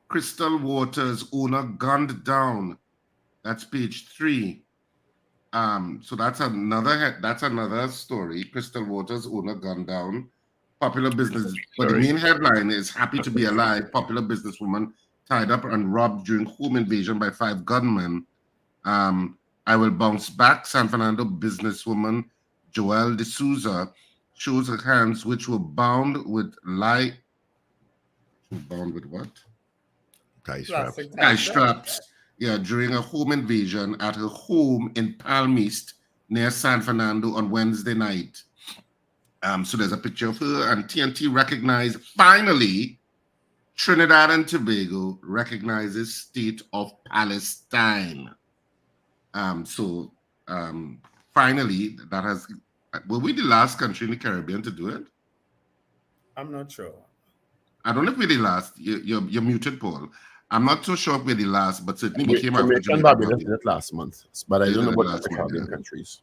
Crystal Waters owner gunned down. That's page 3. So that's another story. Crystal Waters owner gunned down. Popular business. But the main headline is happy to be alive. Popular businesswoman tied up and robbed during home invasion by 5 gunmen. I will bounce back. San Fernando businesswoman Joelle D'Souza shows her hands, which were bound with Bound with what? Tie straps. Tie straps. during a home invasion at her home in Palm East near San Fernando on Wednesday night. So there's a picture of her, and TNT recognized, finally, Trinidad and Tobago recognizes state of Palestine. Finally, that has, were we the last country in the Caribbean to do it? I'm not sure. I don't know if we're the last. You're muted, Paul. I'm not so sure if we're the last, but certainly we came after Jamaica and Barbados did it last month, but I don't know about the Caribbean countries.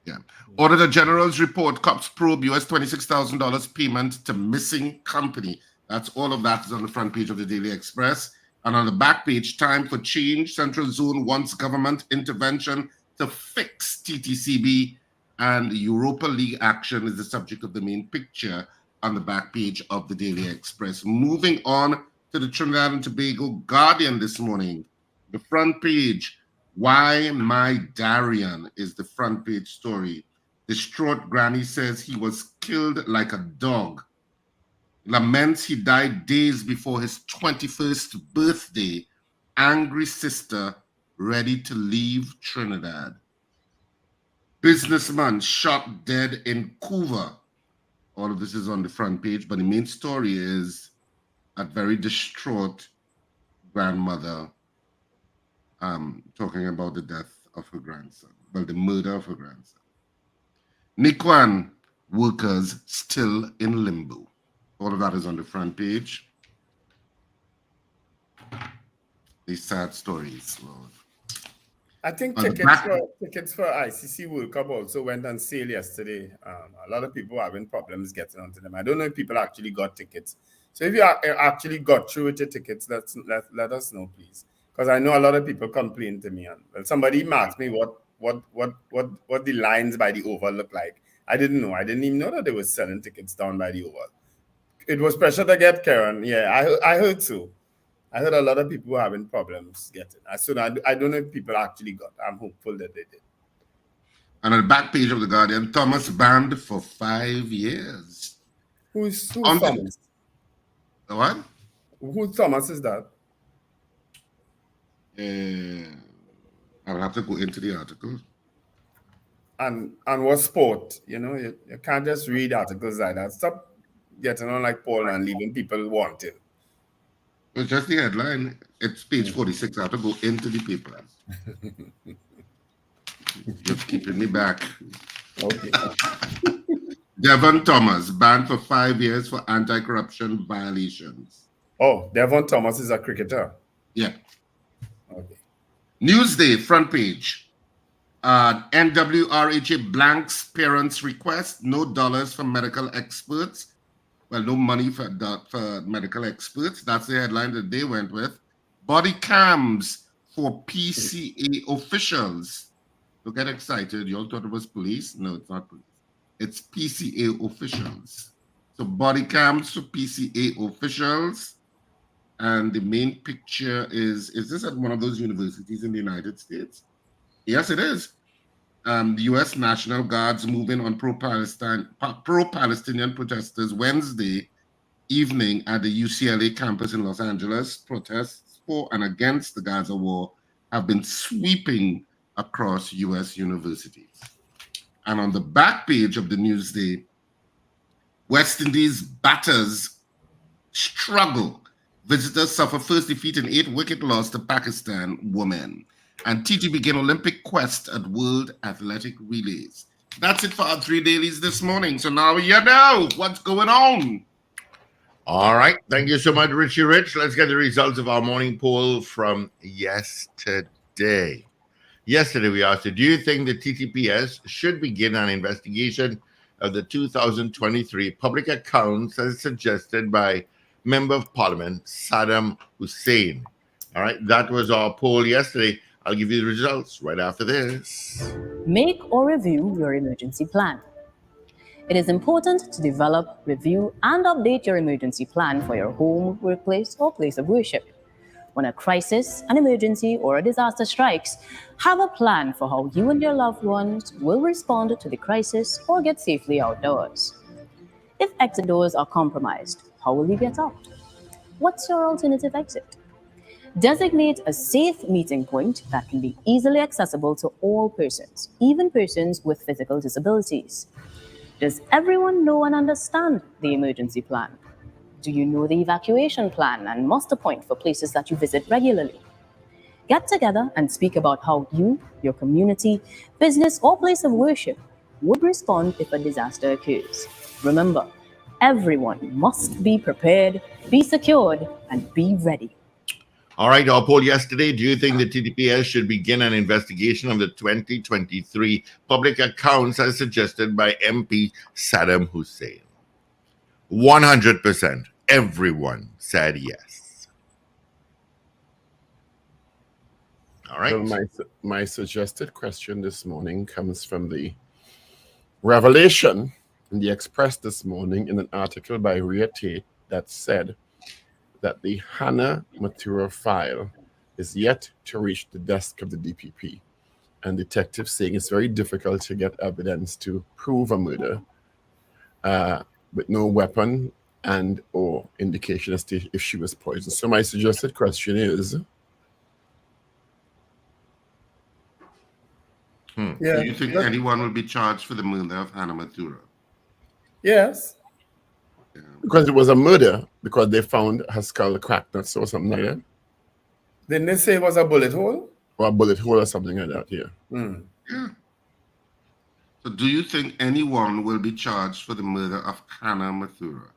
Yeah. Auditor General's report, cops probe US $26,000 payment to missing company. That's all of that is on the front page of the Daily Express. And on the back page, time for change. Central Zone wants government intervention to fix TTCB, and Europa League action is the subject of the main picture on the back page of the Daily Express. Moving on to the Trinidad and Tobago Guardian this morning. The front page, Why My Darian is the front page story. Distraught granny says he was killed like a dog. Laments he died days before his 21st birthday. Angry sister ready to leave Trinidad. Businessman shot dead in Couva. All of this is on the front page, but the main story is a very distraught grandmother talking about the death of her grandson, well, the murder of her grandson. Nikwan workers still in limbo. All of that is on the front page. These sad stories, Lord. I think On the tickets for ICC World Cup also went on sale yesterday. A lot of people are having problems getting onto them. I don't know if people actually got tickets. So if you actually got through with your tickets, let us know, please. Because I know a lot of people complain to me. And somebody asked me what the lines by the Oval look like. I didn't know. I didn't even know that they were selling tickets down by the Oval. It was pressure to get, Karen. Yeah, I heard so. I heard a lot of people were having problems getting. I don't know if people actually got. I'm hopeful that they did. And on the back page of the Guardian, Thomas banned for 5 years. Who's Thomas? What? Who Thomas is that? I will have to go into the article. And what sport? You can't just read articles like that. Stop getting on like Paul and leaving people wanting. It's just the headline. It's page 46. I have to go into the paper. You're keeping me back. Okay. Devon Thomas banned for 5 years for anti-corruption violations. Oh, Devon Thomas is a cricketer. Yeah. Okay. Newsday front page. NWRHA blanks parents' request. No dollars for medical experts. Well, no money for medical experts. That's the headline that they went with. Body cams for PCA officials. Don't get excited. You all thought it was police? No, it's not police. It's PCA officials. So body cams for PCA officials. And the main picture is this at one of those universities in the United States? Yes, it is. The U.S. National Guards moving on pro-Palestinian protesters Wednesday evening at the UCLA campus in Los Angeles. Protests for and against the Gaza war have been sweeping across U.S. universities. And on the back page of the Newsday, West Indies batters struggle. Visitors suffer first defeat in 8-wicket loss to Pakistan women. And TT begin Olympic quest at World Athletic Relays. That's it for our 3 dailies this morning. So now you know what's going on. All right. Thank you so much, Richie Rich. Let's get the results of our morning poll from yesterday. Yesterday, we asked you, do you think the TTPS should begin an investigation of the 2023 public accounts as suggested by Member of Parliament Saddam Hussein? All right. That was our poll yesterday. I'll give you the results right after this. Make or review your emergency plan. It is important to develop, review, and update your emergency plan for your home, workplace, or place of worship. When a crisis, an emergency, or a disaster strikes, have a plan for how you and your loved ones will respond to the crisis or get safely outdoors. If exit doors are compromised, how will you get out? What's your alternative exit? Designate a safe meeting point that can be easily accessible to all persons, even persons with physical disabilities. Does everyone know and understand the emergency plan? Do you know the evacuation plan and muster point for places that you visit regularly? Get together and speak about how you, your community, business, or place of worship would respond if a disaster occurs. Remember, everyone must be prepared, be secured, and be ready. All right, our poll yesterday. Do you think the TDPS should begin an investigation of the 2023 public accounts as suggested by MP Saddam Hussein? 100%. Everyone said yes. All right. Well, my suggested question this morning comes from the revelation in the Express this morning in an article by Rhea Tate that said that the Hanna Mathura file is yet to reach the desk of the DPP, and detectives saying it's very difficult to get evidence to prove a murder with no weapon and or indication as to if she was poisoned. So my suggested question is, Do you think anyone will be charged for the murder of Hanna Mathura? Yes. because it was a murder, because they found her skull cracked or something like that, Didn't they say it was a bullet hole? or a bullet hole or something like that. Yeah. Yeah. So do you think anyone will be charged for the murder of Hanna Mathura?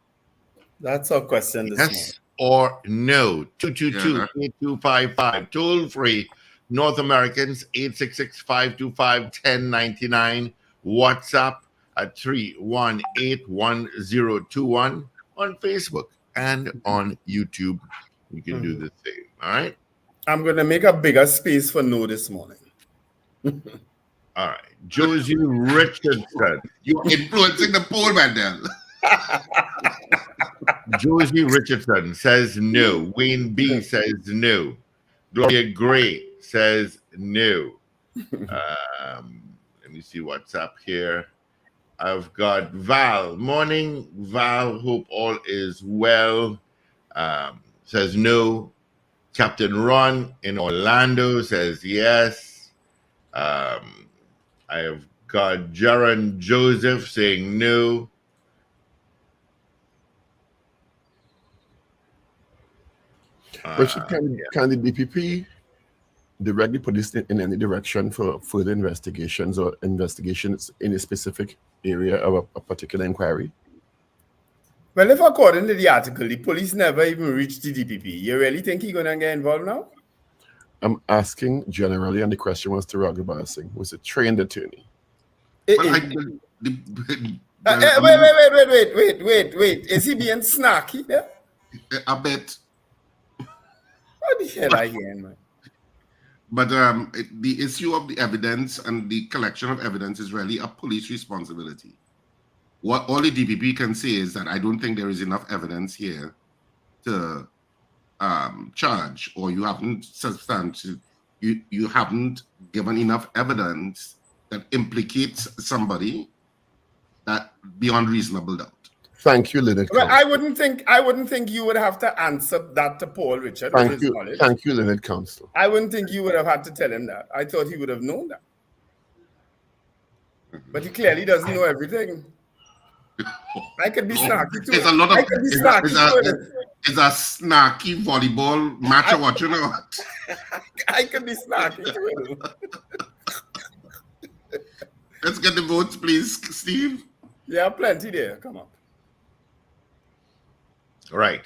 That's our question this morning. Yes or no? 222-8255. Toll free. North Americans 866-525-1099. WhatsApp at 318-1021. On Facebook and on YouTube. You can do the same. All right. I'm going to make a bigger space for no this morning. All right. Josie Richardson. You're influencing the poll, Wendell. Josie Richardson says no. Wayne B says no. Gloria Gray says no. Let me see what's up here. I've got Val. Morning, Val. Hope all is well. Says no. Captain Ron in Orlando says yes. I have got Jaron Joseph saying no. Richard, can the DPP directly put this in any direction for further investigations or investigations in a specific area of a particular inquiry? Well, if according to the article, the police never even reached the DPP, you really think he's going to get involved now? I'm asking generally, and the question was to Ragoobarsingh, who's a trained attorney. Well, Wait. Is he being snarky there? I bet. What the hell I hear, man? But the issue of the evidence and the collection of evidence is really a police responsibility. What all the DPP can say is that I don't think there is enough evidence here to charge, or you haven't you haven't given enough evidence that implicates somebody that beyond reasonable doubt. Thank you, Leonard. Well, I wouldn't think you would have to answer that to Paul Richard. Thank you, Leonard Counsel. I wouldn't think you would have had to tell him that. I thought he would have known that. But he clearly doesn't know everything. I could be snarky too. It's a lot of. I could be snarky too. It's a snarky volleyball match or what, you know? I could be snarky too. Let's get the votes, please, Steve. Yeah, plenty there. Come on. Right.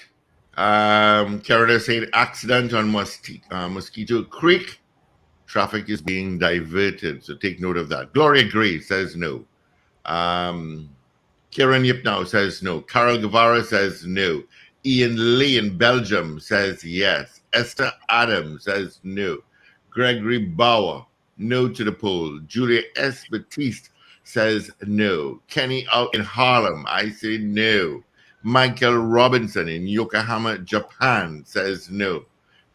Carolina said accident on Mosquito Creek. Traffic is being diverted, so take note of that. Gloria Gray says no. Kieran Yipnow says no. Carol Guevara says no. Ian Lee in Belgium says yes. Esther Adams says no. Gregory Bauer, no to the poll. Julia S. Batiste says no. Kenny out in Harlem, I say no. Michael Robinson in Yokohama, Japan says no.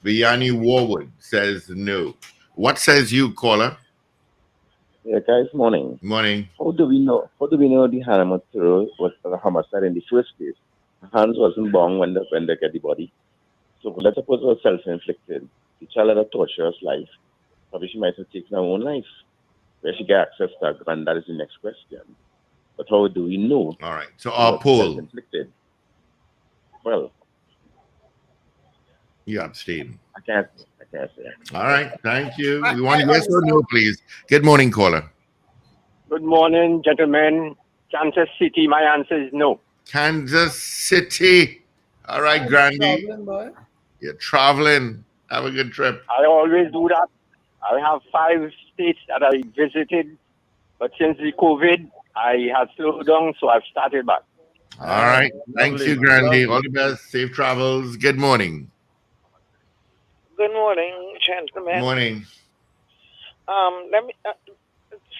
Vianney Warwood says no. What says you, caller? Yeah, guys, morning. Morning. How do we know the Hanna Mathura was the homicide in the first place? Hans wasn't born when they get the body. So let's suppose it was self-inflicted. The child had a torturous life. Probably she might have taken her own life. Where she get access to her gun, that is the next question. But how do we know? All right. So it our was poll. self-inflicted? Well, You abstain. I can't say that. All right. Thank you. We want yes or no, please. Good morning, caller. Good morning, gentlemen. Kansas City, my answer is no. Kansas City. All right, Grandy. Traveling, boy. You're traveling. Have a good trip. I always do that. I have 5 states that I visited, but since the COVID, I have slowed down, so I've started back. All right. Thank Lovely, you, Grandy. lovely. All the best. Safe travels. Good morning. Good morning, gentlemen. Morning. Let me,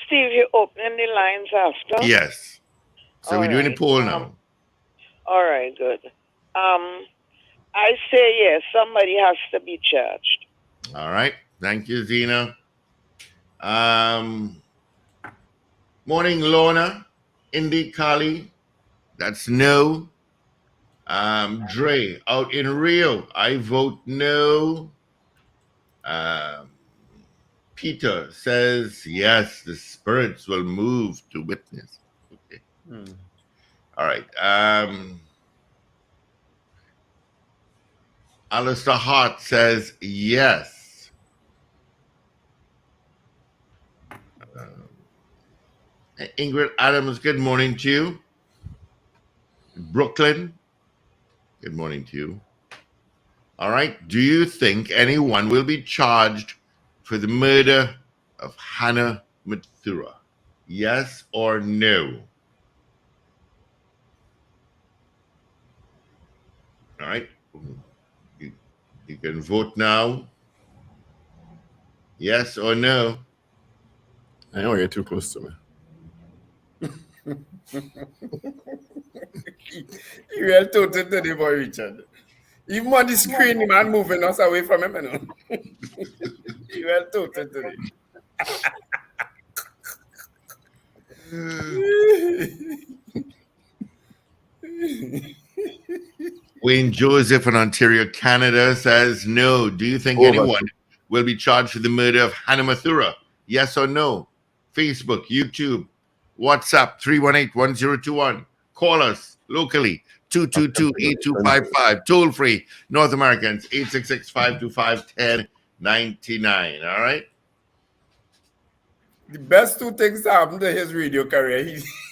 Steve, you opening the lines after? Yes. So All we're doing a right. poll now. All right, good. I say yes, somebody has to be charged. All right. Thank you, Zena. Morning, Lorna. Indy, Kali. That's no. Dre, out in Rio. I vote no. Peter says, yes, the spirits will move to witness. Okay. All right. Alistair Hart says, yes. Ingrid Adams, good morning to you. Brooklyn, good morning to you. All right. Do you think anyone will be charged for the murder of Hanna Mathura? Yes or no? All right. You can vote now. Yes or no? I know you're too close to me. You well toted today, boy, Richard. Even on the screen, the man moving us away from him, you know. You well toted today. Wayne Joseph in Ontario, Canada says no. Do you think Over. anyone will be charged for the murder of Hanna Mathura? Yes or no? Facebook, YouTube, WhatsApp 318-1021. Call us locally 222-8255. Toll free. North Americans 866-525-1099. All right. The best 2 things that happened to his radio career,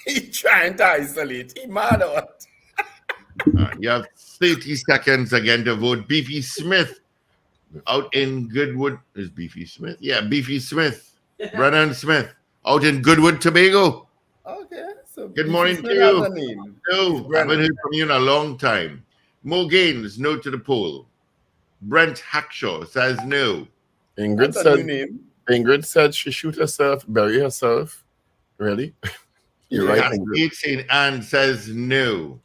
he trying to isolate. He mad or what? You have 30 seconds again to vote. Beefy Smith out in Goodwood. Is Beefy Smith? Yeah, Beefy Smith. Brennan Smith out in Goodwood, Tobago. Okay. So Good morning to has you. a name. No, I haven't heard from you in a long time. Mo Gaines, no to the poll. Brent Hackshaw says no. Ingrid That's a new name. Ingrid said she shoot herself, bury herself. Really? You're right, Ingrid. 18 and says no.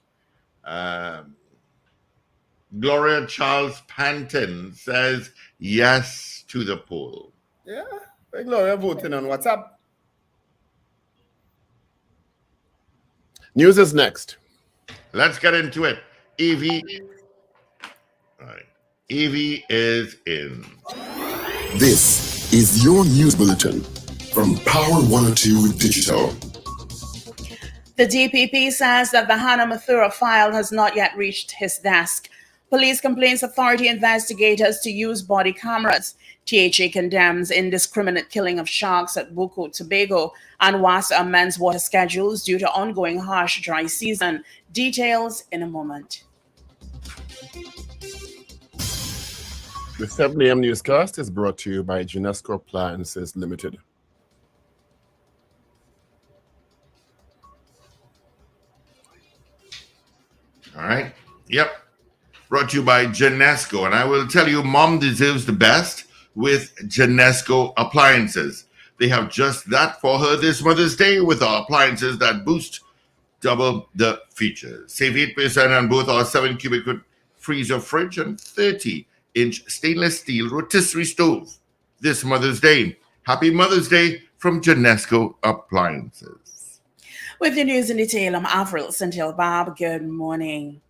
Gloria Charles Panton says yes to the poll. Yeah. Gloria voting on WhatsApp. News is next. Let's get into it. Evie. All right. Evie is in. This is your news bulletin from Power 102 Digital. The DPP says that the Hanna Mathura file has not yet reached his desk. Police complaints authority investigators to use body cameras. THA condemns indiscriminate killing of sharks at Buko, Tobago, and WASA amends water schedules due to ongoing harsh dry season. Details in a moment. The 7 a.m. newscast is brought to you by Genesco Appliances Limited. All right. Yep. Brought to you by Genesco. And I will tell you, mom deserves the best with Genesco Appliances. They have just that for her this Mother's Day with our appliances that boost double the features. Save 8% on both our 7 cubic foot freezer fridge and 30-inch stainless steel rotisserie stove this Mother's Day. Happy Mother's Day from Genesco Appliances. With your news in detail, I'm Avril Santil Bob. Good morning.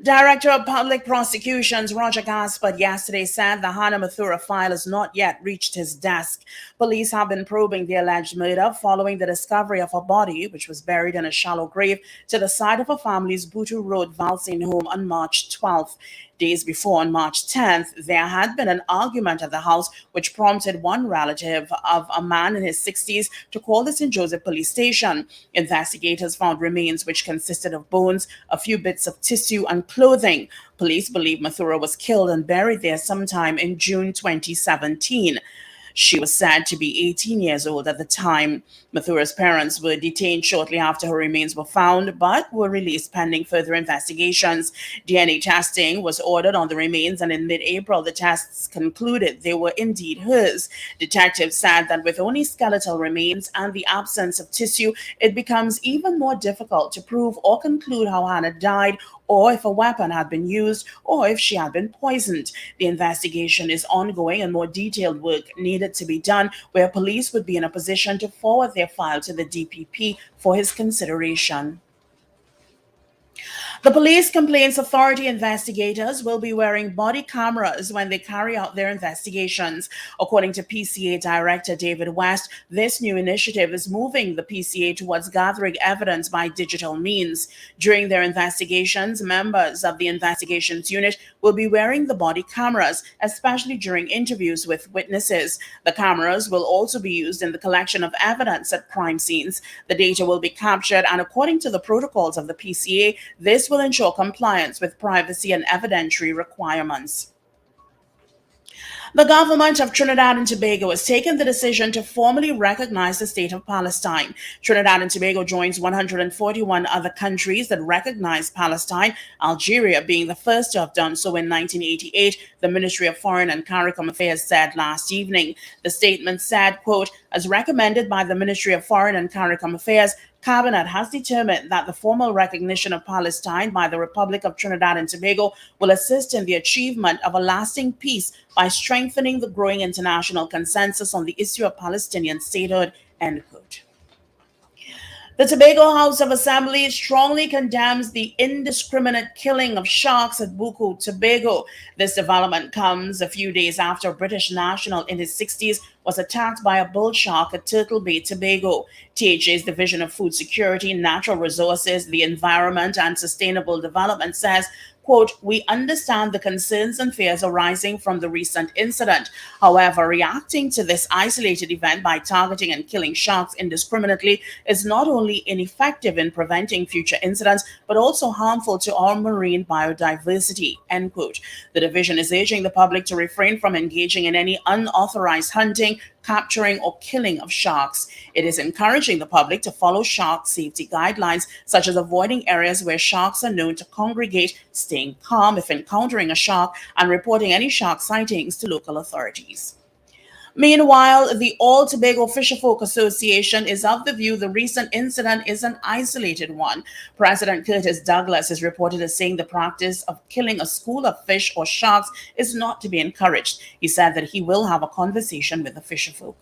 Director of Public Prosecutions Roger Gaspard yesterday said the Hanna Mathura file has not yet reached his desk. Police have been probing the alleged murder following the discovery of a body, which was buried in a shallow grave to the side of a family's Butu Road Valsing home on March 12th. Days before, on March 10th, there had been an argument at the house which prompted one relative of a man in his 60s to call the St. Joseph police station. Investigators found remains which consisted of bones, a few bits of tissue, and clothing. Police believe Mathura was killed and buried there sometime in June 2017. She was said to be 18 years old at the time. Mathura's parents were detained shortly after her remains were found, but were released pending further investigations. DNA testing was ordered on the remains, and in mid-April, the tests concluded they were indeed hers. Detectives said that with only skeletal remains and the absence of tissue, it becomes even more difficult to prove or conclude how Hannah died, or if a weapon had been used, or if she had been poisoned. The investigation is ongoing and more detailed work needed to be done, where police would be in a position to forward their file to the DPP for his consideration. The Police Complaints Authority investigators will be wearing body cameras when they carry out their investigations. According to PCA Director David West, this new initiative is moving the PCA towards gathering evidence by digital means. During their investigations, members of the investigations unit will be wearing the body cameras, especially during interviews with witnesses. The cameras will also be used in the collection of evidence at crime scenes. The data will be captured, and according to the protocols of the PCA, this will ensure compliance with privacy and evidentiary requirements. The government of Trinidad and Tobago has taken the decision to formally recognize the state of Palestine. Trinidad and Tobago joins 141 other countries that recognize Palestine, Algeria being the first to have done so in 1988, the Ministry of Foreign and CARICOM Affairs said last evening. The statement said, quote, as recommended by the Ministry of Foreign and CARICOM Affairs, Cabinet has determined that the formal recognition of Palestine by the Republic of Trinidad and Tobago will assist in the achievement of a lasting peace by strengthening the growing international consensus on the issue of Palestinian statehood, end quote. The Tobago House of Assembly strongly condemns the indiscriminate killing of sharks at Buku, Tobago. This development comes a few days after a British national in his 60s was attacked by a bull shark at Turtle Bay, Tobago. THA's Division of Food Security, Natural Resources, the Environment and Sustainable Development says, quote, we understand the concerns and fears arising from the recent incident. However, reacting to this isolated event by targeting and killing sharks indiscriminately is not only ineffective in preventing future incidents, but also harmful to our marine biodiversity, end quote. The division is urging the public to refrain from engaging in any unauthorized hunting, capturing, or killing of sharks. It is encouraging the public to follow shark safety guidelines, such as avoiding areas where sharks are known to congregate, staying calm if encountering a shark, and reporting any shark sightings to local authorities. Meanwhile, the All Tobago Fisherfolk Association is of the view the recent incident is an isolated one. President Curtis Douglas is reported as saying the practice of killing a school of fish or sharks is not to be encouraged. He said that he will have a conversation with the fisherfolk.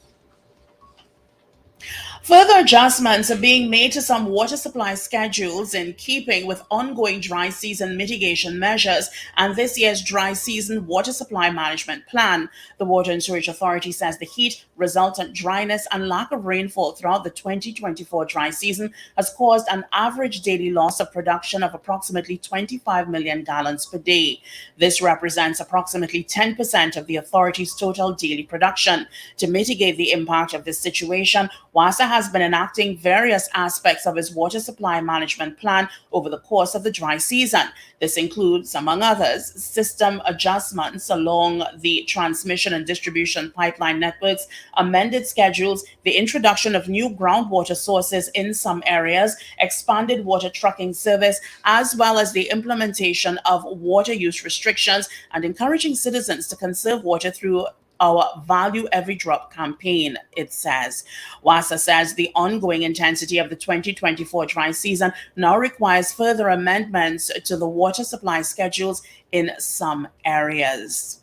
Further adjustments are being made to some water supply schedules in keeping with ongoing dry season mitigation measures and this year's dry season water supply management plan. The Water and Sewerage Authority says the heat, resultant dryness, and lack of rainfall throughout the 2024 dry season has caused an average daily loss of production of approximately 25 million gallons per day. This represents approximately 10% of the authority's total daily production. To mitigate the impact of this situation, WASA has been enacting various aspects of its water supply management plan over the course of the dry season. This includes, among others, system adjustments along the transmission and distribution pipeline networks, amended schedules, the introduction of new groundwater sources in some areas, expanded water trucking service, as well as the implementation of water use restrictions and encouraging citizens to conserve water through our Value Every Drop campaign, it says. WASA says the ongoing intensity of the 2024 dry season now requires further amendments to the water supply schedules in some areas.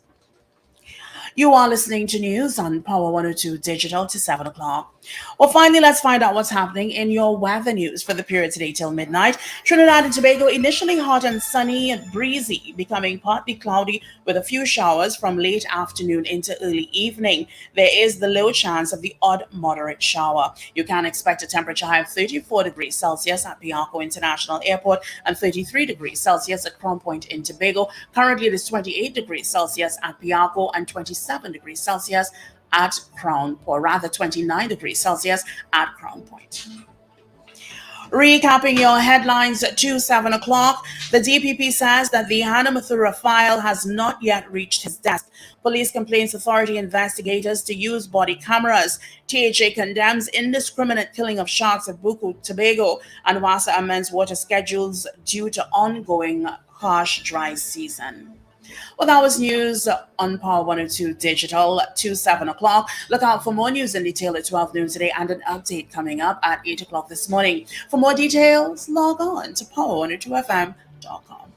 You are listening to news on Power 102 Digital to 7 o'clock. Well, finally, let's find out what's happening in your weather news for the period today till midnight. Trinidad and Tobago initially hot and sunny and breezy, becoming partly cloudy with a few showers from late afternoon into early evening. There is the low chance of the odd moderate shower. You can expect a temperature high of 34 degrees Celsius at Piarco International Airport and 33 degrees Celsius at Crown Point in Tobago. Currently, it is 28 degrees Celsius at Piarco and 27 degrees Celsius at Crown, or rather 29 degrees Celsius at Crown Point. Recapping your headlines to 7 o'clock, the DPP says that the Hanna Mathura file has not yet reached his desk. Police Complaints Authority investigators to use body cameras. THA condemns indiscriminate killing of sharks at Buku, Tobago, and Wassa amends water schedules due to ongoing harsh dry season. Well, that was news on Power 102 Digital to 7 o'clock. Look out for more news in detail at 12 noon today and an update coming up at 8 o'clock this morning. For more details, log on to power102fm.com.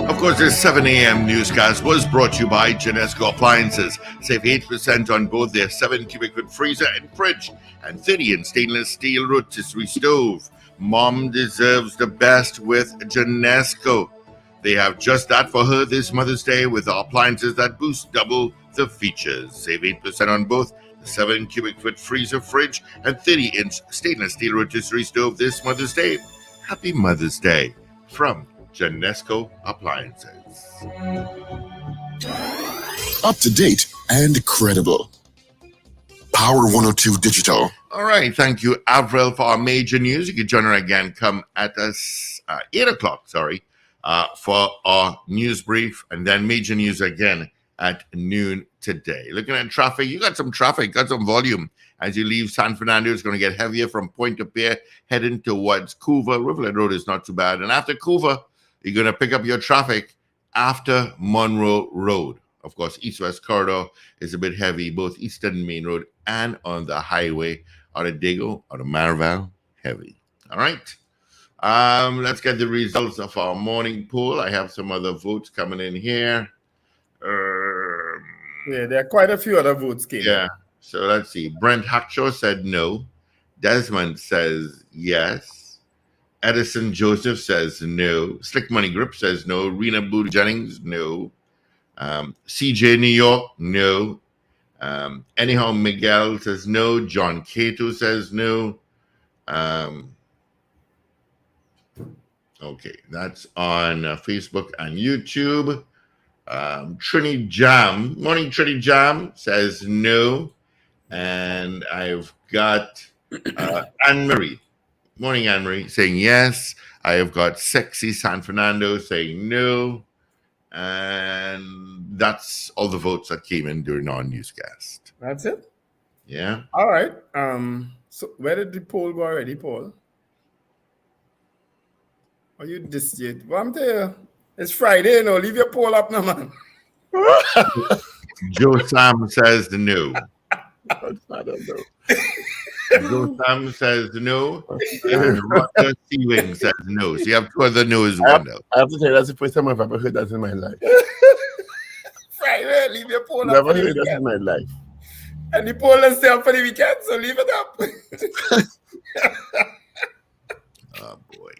Of course, this 7 a.m. newscast was brought to you by Genesco Appliances. Save 8% on both their 7 cubic foot freezer and fridge and 30-inch stainless steel rotisserie stove. Mom deserves the best with Genesco. They have just that for her this Mother's Day with appliances that boost double the features. Save 8% on both the 7 cubic foot freezer, fridge, and 30-inch stainless steel rotisserie stove this Mother's Day. Happy Mother's Day from Genesco Appliances. Up to date and credible. Power 102 Digital. All right, thank you, Avril, for our major news. You can join her again, come at us 8 o'clock, for our news brief, and then major news again at noon today. Looking at traffic, you got some traffic, got some volume. As you leave San Fernando, it's going to get heavier from Point de Pierre, heading towards Couva. Rivulet Road is not too bad. And after Couva, you're going to pick up your traffic after Monroe Road. Of course, east-west corridor is a bit heavy, both Eastern Main Road and on the highway out of Dago, out of Marval, heavy. All right. Let's get the results of our morning poll. I have some other votes coming in here. Yeah, there are quite a few other votes came. Yeah. So let's see. Brent Hackshaw said no. Desmond says yes. Edison Joseph says no. Slick Money Grip says no. Rena Booty Jennings, no. CJ New York, no. Anyhow, Miguel says no. John Cato says no. Okay, that's on Facebook and YouTube. Trini Jam, morning Trini Jam says no. And I've got Anne-Marie. Morning, Anne-Marie, saying yes. I have got Sexy San Fernando saying no. And that's all the votes that came in during our newscast. That's it? Yeah. All right. So where did the poll go already, Paul? Are you this yet? Well, I'm telling you, it's Friday, you know. Leave your poll up now, man. Joe Sam says no. Joe Sam says no. And Roger Seawing says no. So you have two other no's, Wendell. I have to tell you, that's the first time I've ever heard that in my life. Friday, leave your poll up. Never heard that in my life. And the poll is there for the weekend, so leave it up. Oh, boy.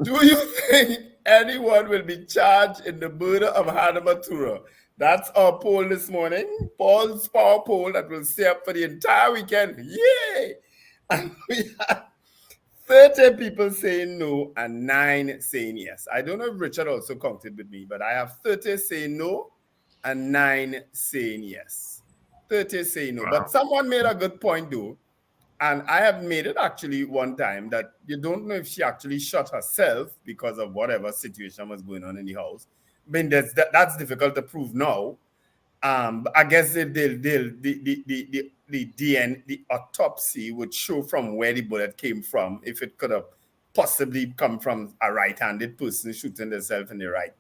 Do you think anyone will be charged in the murder of Hanna Mathura? That's our poll this morning. Paul's power poll that will stay up for the entire weekend. Yay! And we have 30 people saying no and 9 saying yes. I don't know if Richard also counted with me, but I have 30 saying no and 9 saying yes. 30 saying no. But someone made a good point though. And I have made it actually one time that you don't know if she actually shot herself because of whatever situation was going on in the house. I mean, that's difficult to prove now. I guess the DNA, the autopsy would show from where the bullet came from, if it could have possibly come from a right-handed person shooting themselves in the right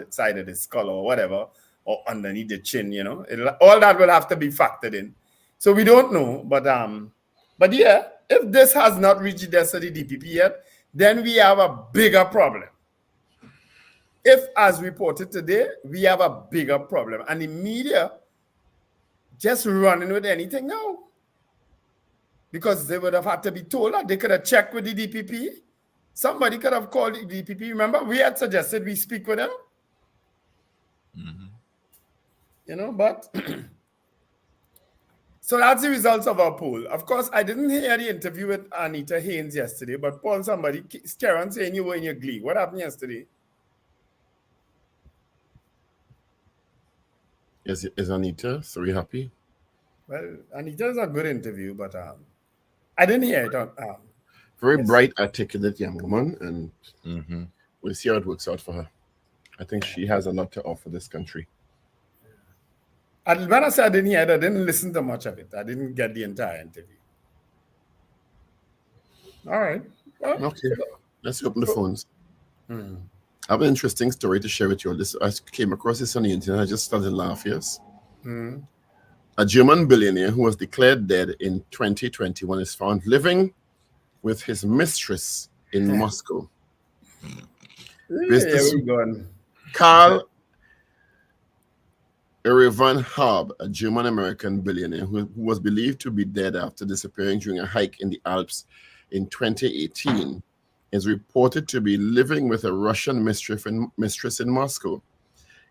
side of the skull or whatever, or underneath the chin, you know. All that will have to be factored in. So we don't know, but yeah, if this has not reached the desk of the DPP yet, then we have a bigger problem. if, as reported today, we have a bigger problem, and the media just running with anything now, because they would have had to be told that they could have checked with the DPP. Somebody could have called the DPP. Remember, we had suggested we speak with them. You know, but so that's the results of our poll. Of course, I didn't hear the interview with Anita Haynes yesterday, but Paul, Karen saying you were in your glee. What happened yesterday? Is Anita so we happy? Well, Anita's a good interview, but I didn't hear it. Very bright, articulate young woman, and we'll see how it works out for her. I think she has a lot to offer this country. And when I said I didn't hear it, I didn't listen to much of it. I didn't get the entire interview. All right. Well, okay. Let's open the phones. I have an interesting story to share with you. I came across this on the internet. I just started laughing. Yes. A German billionaire who was declared dead in 2021 is found living with his mistress in Moscow. Karl Erivan Hab, a German-American billionaire who was believed to be dead after disappearing during a hike in the Alps in 2018, is reported to be living with a Russian mistress in Moscow.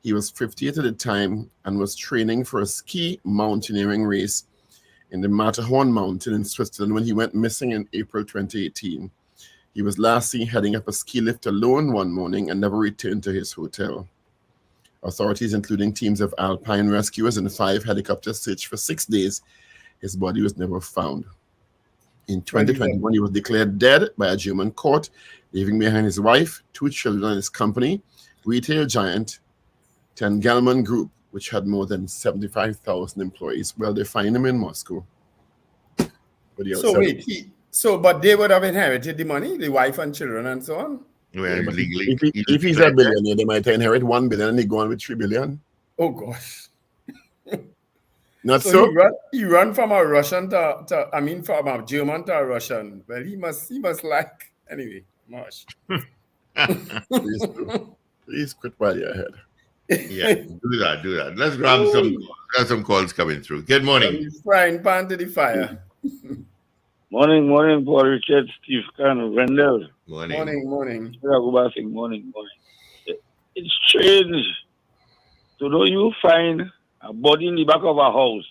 He was 58 at the time and was training for a ski mountaineering race in the Matterhorn mountain in Switzerland when he went missing in April 2018. He was last seen heading up a ski lift alone one morning and never returned to his hotel. Authorities, including teams of alpine rescuers and 5 helicopters, searched for 6 days. His body was never found. In 2021, he was declared dead by a German court, leaving behind his wife, 2 children, and his company, retail giant Tengelmann Group, which had more than 75,000 employees. Well, they find him in Moscow. But they would have inherited the money, the wife and children and so on? Well, legally, if he's a billionaire, they might inherit 1 billion and they go on with 3 billion. Oh gosh. Not so. He run from a Russian from a German to a Russian. Well, he must like anyway. Much. Please quit while you're ahead. Yeah, do that. Let's grab some calls coming through. Good morning. Frying pan to the fire. Morning, Paul Richard, Steve Khan, Wendell. Morning. Ragoobarsingh, morning. It's strange to know you find a body in the back of a house,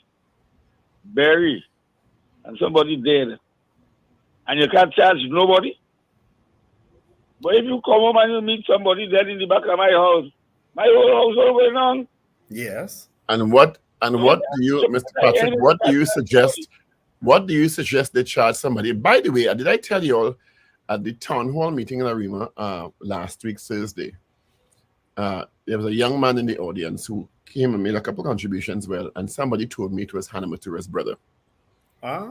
buried, and somebody dead, and you can't charge nobody. But if you come home and you meet somebody dead in the back of my house, my whole household going on. Yes. And what do you, Mr. Patrick, what do you suggest? What do you suggest they charge somebody? By the way, did I tell you all at the town hall meeting in Arima last week, Thursday, there was a young man in the audience who came and made a couple contributions, and somebody told me it was Hanna Mathura's brother. I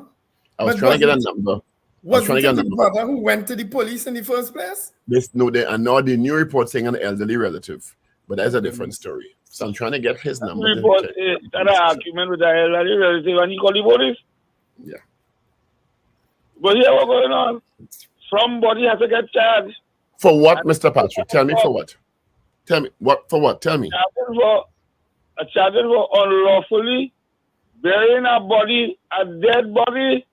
was trying to get a number. Was it the brother who went to the police in the first place? Now the new report saying an elderly relative, but that's a different story. So I'm trying to get his number. Report that argument with the elderly relative and he called the police? Yeah. But here what's going on? Somebody has to get charged. For what, Mr. Patrick? Tell me for what? Tell me. What for what? Tell me. Charged for unlawfully burying a dead body,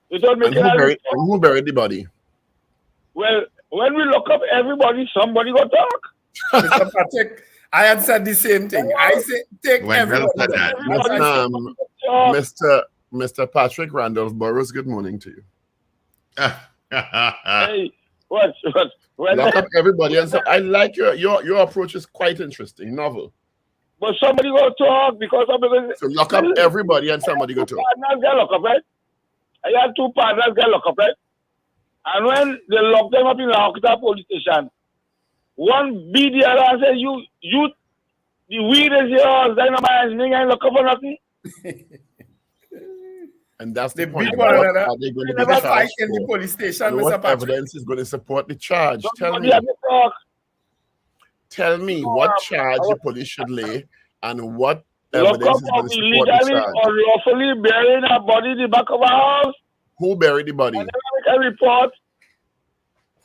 without making who buried the body? Well, when we look up everybody, somebody got talk. Mr. Patrick, I had said the same thing. I say take everybody. Mr. Patrick Randolph Burroughs, good morning to you. Hey, what? Lock up everybody and say, I like your approach is quite interesting, novel. But somebody go talk because so lock up everybody and somebody go talk. Partners get locked up, right? I had 2 partners get locked up, right? And when they lock them up in the Okta police station, one beat the other and said, you, the weed is yours, dynamite, and ain't lock up for nothing. And that's the point. What are they going to be fight in the police station, Mr. What Patrick? evidence is going to support the charge? Tell me what charge the police should lay and what evidence is going to support the charge. Unlawfully burying a body in the back of a house. Who buried the body? I never make a report.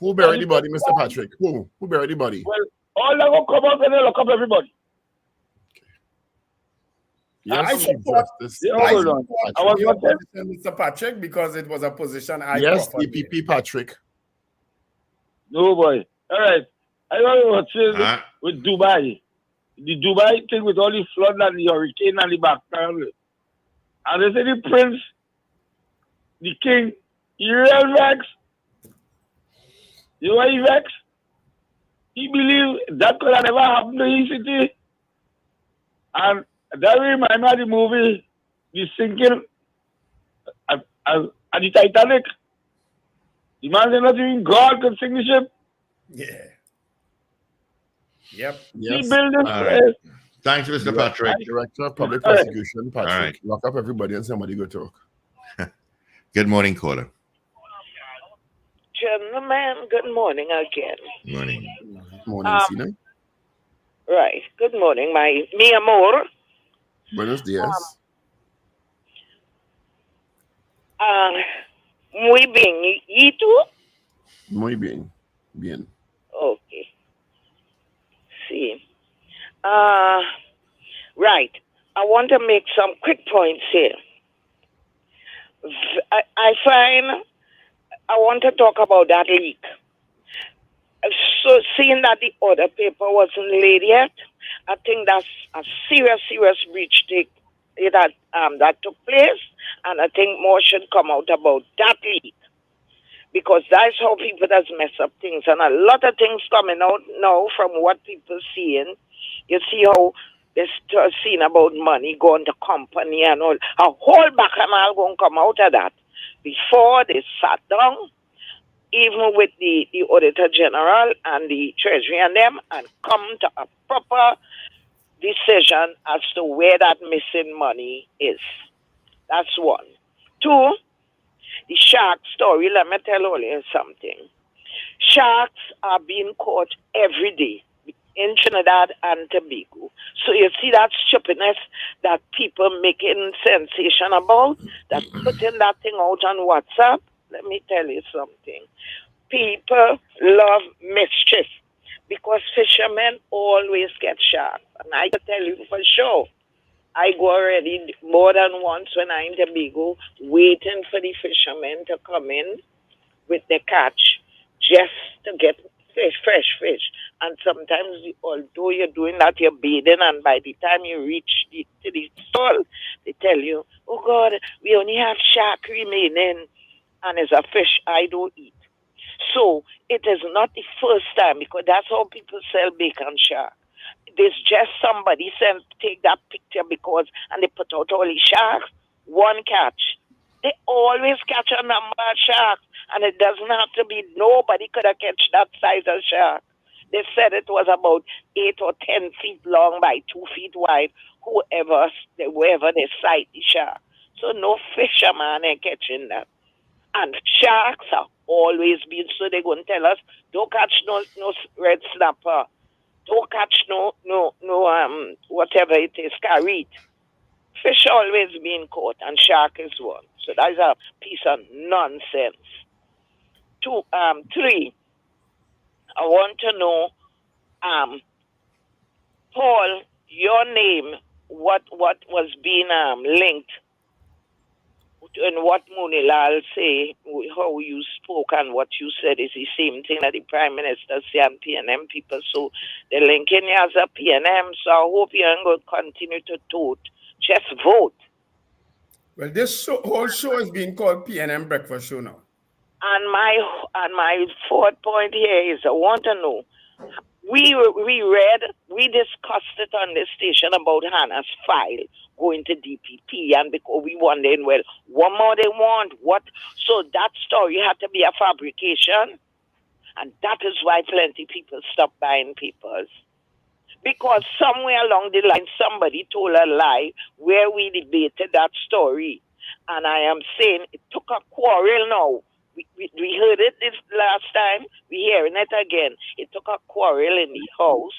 Who buried the body, Mr. Patrick? Who buried the body? Well, All that will come out and they lock up everybody. Yes, I support, Justice. They I all Patrick. done. support I was your not there. position, Mr. Patrick, because it was a position I Yes, proffered. DPP Patrick. No boy. All right. I don't know what saying with Dubai. The Dubai thing with all the flood and the hurricane and the background. And they say the prince, the king, he real vex. You know why he vex? He believe that could have never happened to his city. And that reminds me of the movie, The Sinking at the Titanic. The man said not even God could sink the ship. Yeah. Yep. Yes. He built this All place. right. Thanks, Mr. Patrick. Director of Public All right. Prosecution, Patrick. Lock up everybody and somebody go talk. Good morning, caller. Gentlemen, good morning again. Morning. Morning, Sina. Right. Good morning, mi amor. Buenos dias. Muy bien. ¿Y tú? Muy bien. Bien. Okay. See. Right. I want to make some quick points here. I want to talk about that leak. So, seeing that the order paper wasn't laid yet, I think that's a serious breach that took place, and I think more should come out about that leak, because that's how people does mess up things, and a lot of things coming out now from what people seeing. You see how they're seeing about money going to company and all. A whole bacchanal going to come out of that. Before they sat down, even with the Auditor General and the Treasury and them, and come to a proper decision as to where that missing money is. That's one. Two, the shark story. Let me tell you something. Sharks are being caught every day in Trinidad and Tobago. So you see that stupidness that people making sensation about, that putting that thing out on WhatsApp. Let me tell you something. People love mischief because fishermen always get sharks. And I can tell you for sure, I go already more than once when I'm in Tobago waiting for the fishermen to come in with the catch just to get fresh fish. And sometimes, although you're doing that, you're bathing, and by the time you reach to the stall, they tell you, oh God, we only have shark remaining, and it's a fish I don't eat. So it is not the first time, because that's how people sell bacon shark. There's just somebody take that picture and they put out all the sharks, one catch. They always catch a number of sharks, and it doesn't have to be, nobody could have catch that size of shark. They said it was about 8 or 10 feet long by 2 feet wide, wherever they sight the shark. So no fisherman ain't catching that. And sharks are always been, so they're going to tell us, don't catch no red snapper, don't catch no whatever it is, carrot. Fish always being caught, and shark is one. So that's a piece of nonsense. 3, I want to know, Paul, your name, what was being linked, and what Munilal say, how you spoke and what you said is the same thing that the Prime Minister say and PNM people. So they're linking you as a PNM. So I hope you're going to continue to vote. Just vote. Well, this whole show is being called PNM Breakfast Show now. And my fourth point here is I want to know, we discussed it on this station about Hanna's file going to DPP, and because we wondering, well, what more they want, what? So that story had to be a fabrication, and that is why plenty people stopped buying papers. Because somewhere along the line, somebody told a lie where we debated that story. And I am saying it took a quarrel now. We heard it this last time. We're hearing it again. It took a quarrel in the house.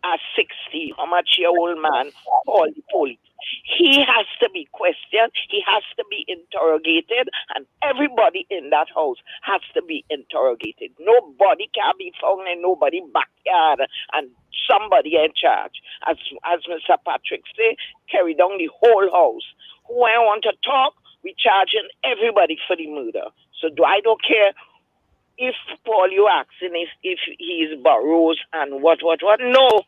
A 60, how much your old man called the police. He has to be questioned. He has to be interrogated, and everybody in that house has to be interrogated. Nobody can be found in nobody's backyard, and somebody in charge. As Mr. Patrick say, carry down the whole house. Who I want to talk, we charging everybody for the murder. So I don't care if Paul you asking if he is Burroughs and what. No.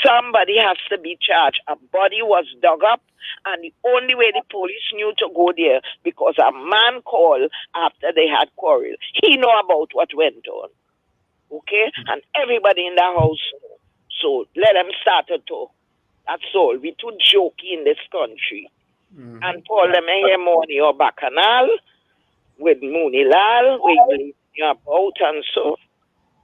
Somebody has to be charged. A body was dug up, and the only way the police knew to go there because a man called after they had quarrel. He know about what went on. Okay? And everybody in the house. So let them start to talk. That's all. We too jokey in this country. And Paul, let me hear more on your bacchanal with Moonilal, we about and so.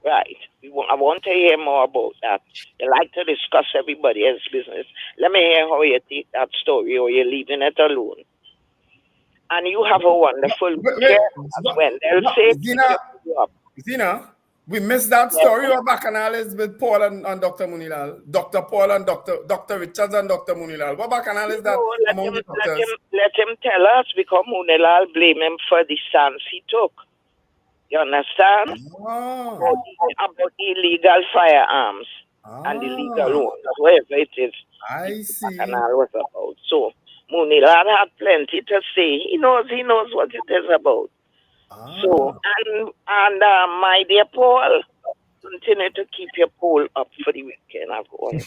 Right. I want to hear more about that. You like to discuss everybody else's business. Let me hear how you take that story or you're leaving it alone. And you have a wonderful weekend. As Wendell said. Zina, we missed that story of Bacchanal is with Paul and Dr. Moonilal. Dr. Paul and Dr. Richards and Dr. Moonilal. What Bacchanal is that among the doctors? Let him tell us because Moonilal blame him for the stance he took. You understand? About illegal firearms and illegal ones, whatever it is. I see. And I was about. So Moonilal had plenty to say. He knows what it is about. So and my dear Paul, continue to keep your poll up for the weekend. I'm going.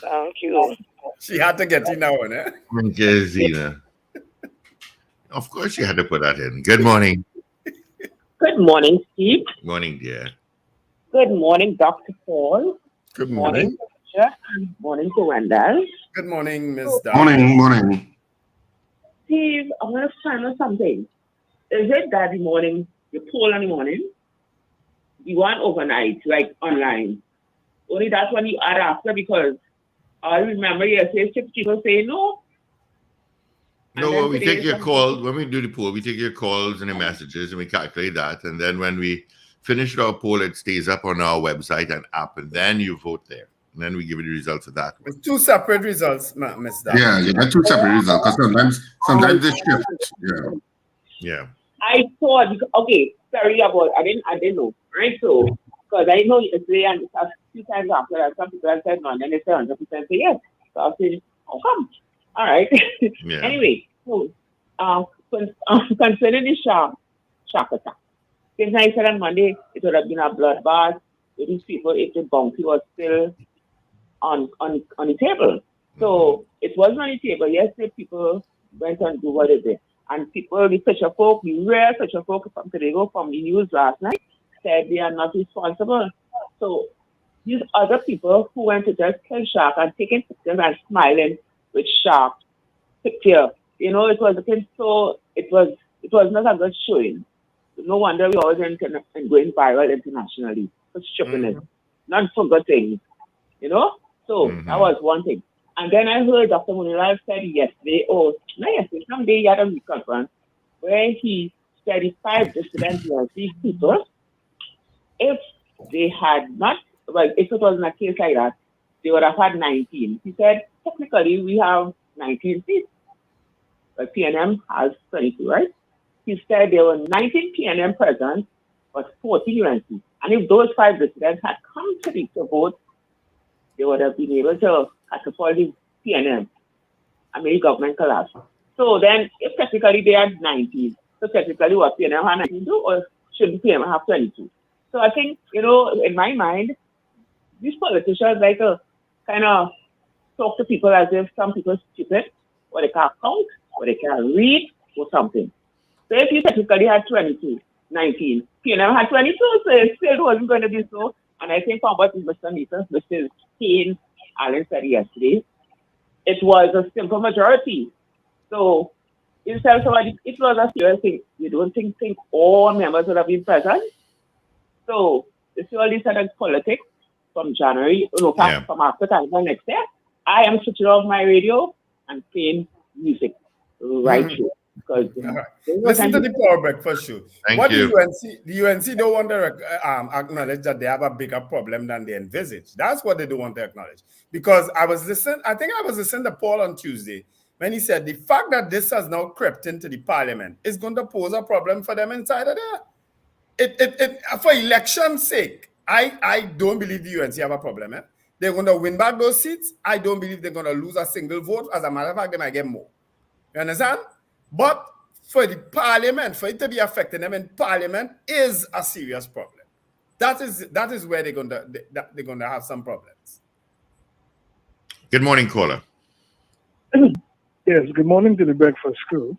Thank you. She had to get in that one, eh? Thank you, Zina. Of course, you had to put that in. Good morning. Good morning, Steve. Morning, dear. Good morning, Dr. Paul. Good morning. Good morning to Wendell. Good morning, Ms. Morning. Steve, I'm going to find out something. Is it that the morning, you poll in the morning, you want overnight, like online? Only that's when you add after because I remember yesterday 6 people say no. No, we take your call. When we do the poll, we take your calls and your messages and we calculate that. And then when we finish our poll, it stays up on our website and app. And then you vote there. And then we give you the results of that. It's 2 separate results, Miss Dan. Yeah, you got 2 separate results because sometimes they shift. Yeah. I thought, okay, sorry about, I didn't know, right? So, because I know yesterday and a few times after that, some people have said no, and then they said 100% say yes. So I said, how come? All right. Yeah. Anyway, so concerning the shark attack, since I said on Monday it would have been a bloodbath. These people, if the bounty was still on the table. So it wasn't on the table. Yesterday, people went and do what they did. And people, the fisher folk, the rare fisher folk from Tobago, from the news last night, said they are not responsible. So these other people who went to just kill shark and taking pictures and smiling with shark picture, it was it was not a good showing. No wonder we always end going viral internationally for stupidness, not for good things, So that was one thing. And then I heard Dr. Moonilal said yesterday, someday he had a conference where he said 5 dissident UNC people, if they had not, if it wasn't a case like that, they would have had 19. He said, technically, we have 19 seats, but PNM has 22, right? He said there were 19 PNM present, but 14 UNC. And if those 5 dissidents had come to the vote, they would have been able to catapult the PNM. The government collapsed. So then, if technically they had 19, so technically what PNM had 19 do, or should PNM have 22? So I think, in my mind, these politicians like to kind of talk to people as if some people are stupid, or they can't count, or they can't read, or something. So if you technically had 19, PNM had 22, so it still wasn't going to be so. And I think from what Mr. Kane Allen said yesterday, it was a simple majority. So you tell somebody it was a serious thing. You don't think all members would have been present. So it's all this sort of politics from January, from after time next year. I am switching off my radio and playing music right here. Because Listen to the Power Breakfast show. Thank you. The UNC don't want to acknowledge that they have a bigger problem than they envisage. That's what they don't want to acknowledge. Because I was listening to Paul on Tuesday when he said the fact that this has now crept into the parliament is going to pose a problem for them inside of there. It for election's sake, I don't believe the UNC have a problem. They're going to win back those seats. I don't believe they're going to lose a single vote. As a matter of fact, they might get more. You understand? But for the parliament, for it to be affecting them in parliament is a serious problem. That is where they're gonna have some problems. Good morning, caller. Yes, good morning to the breakfast crew.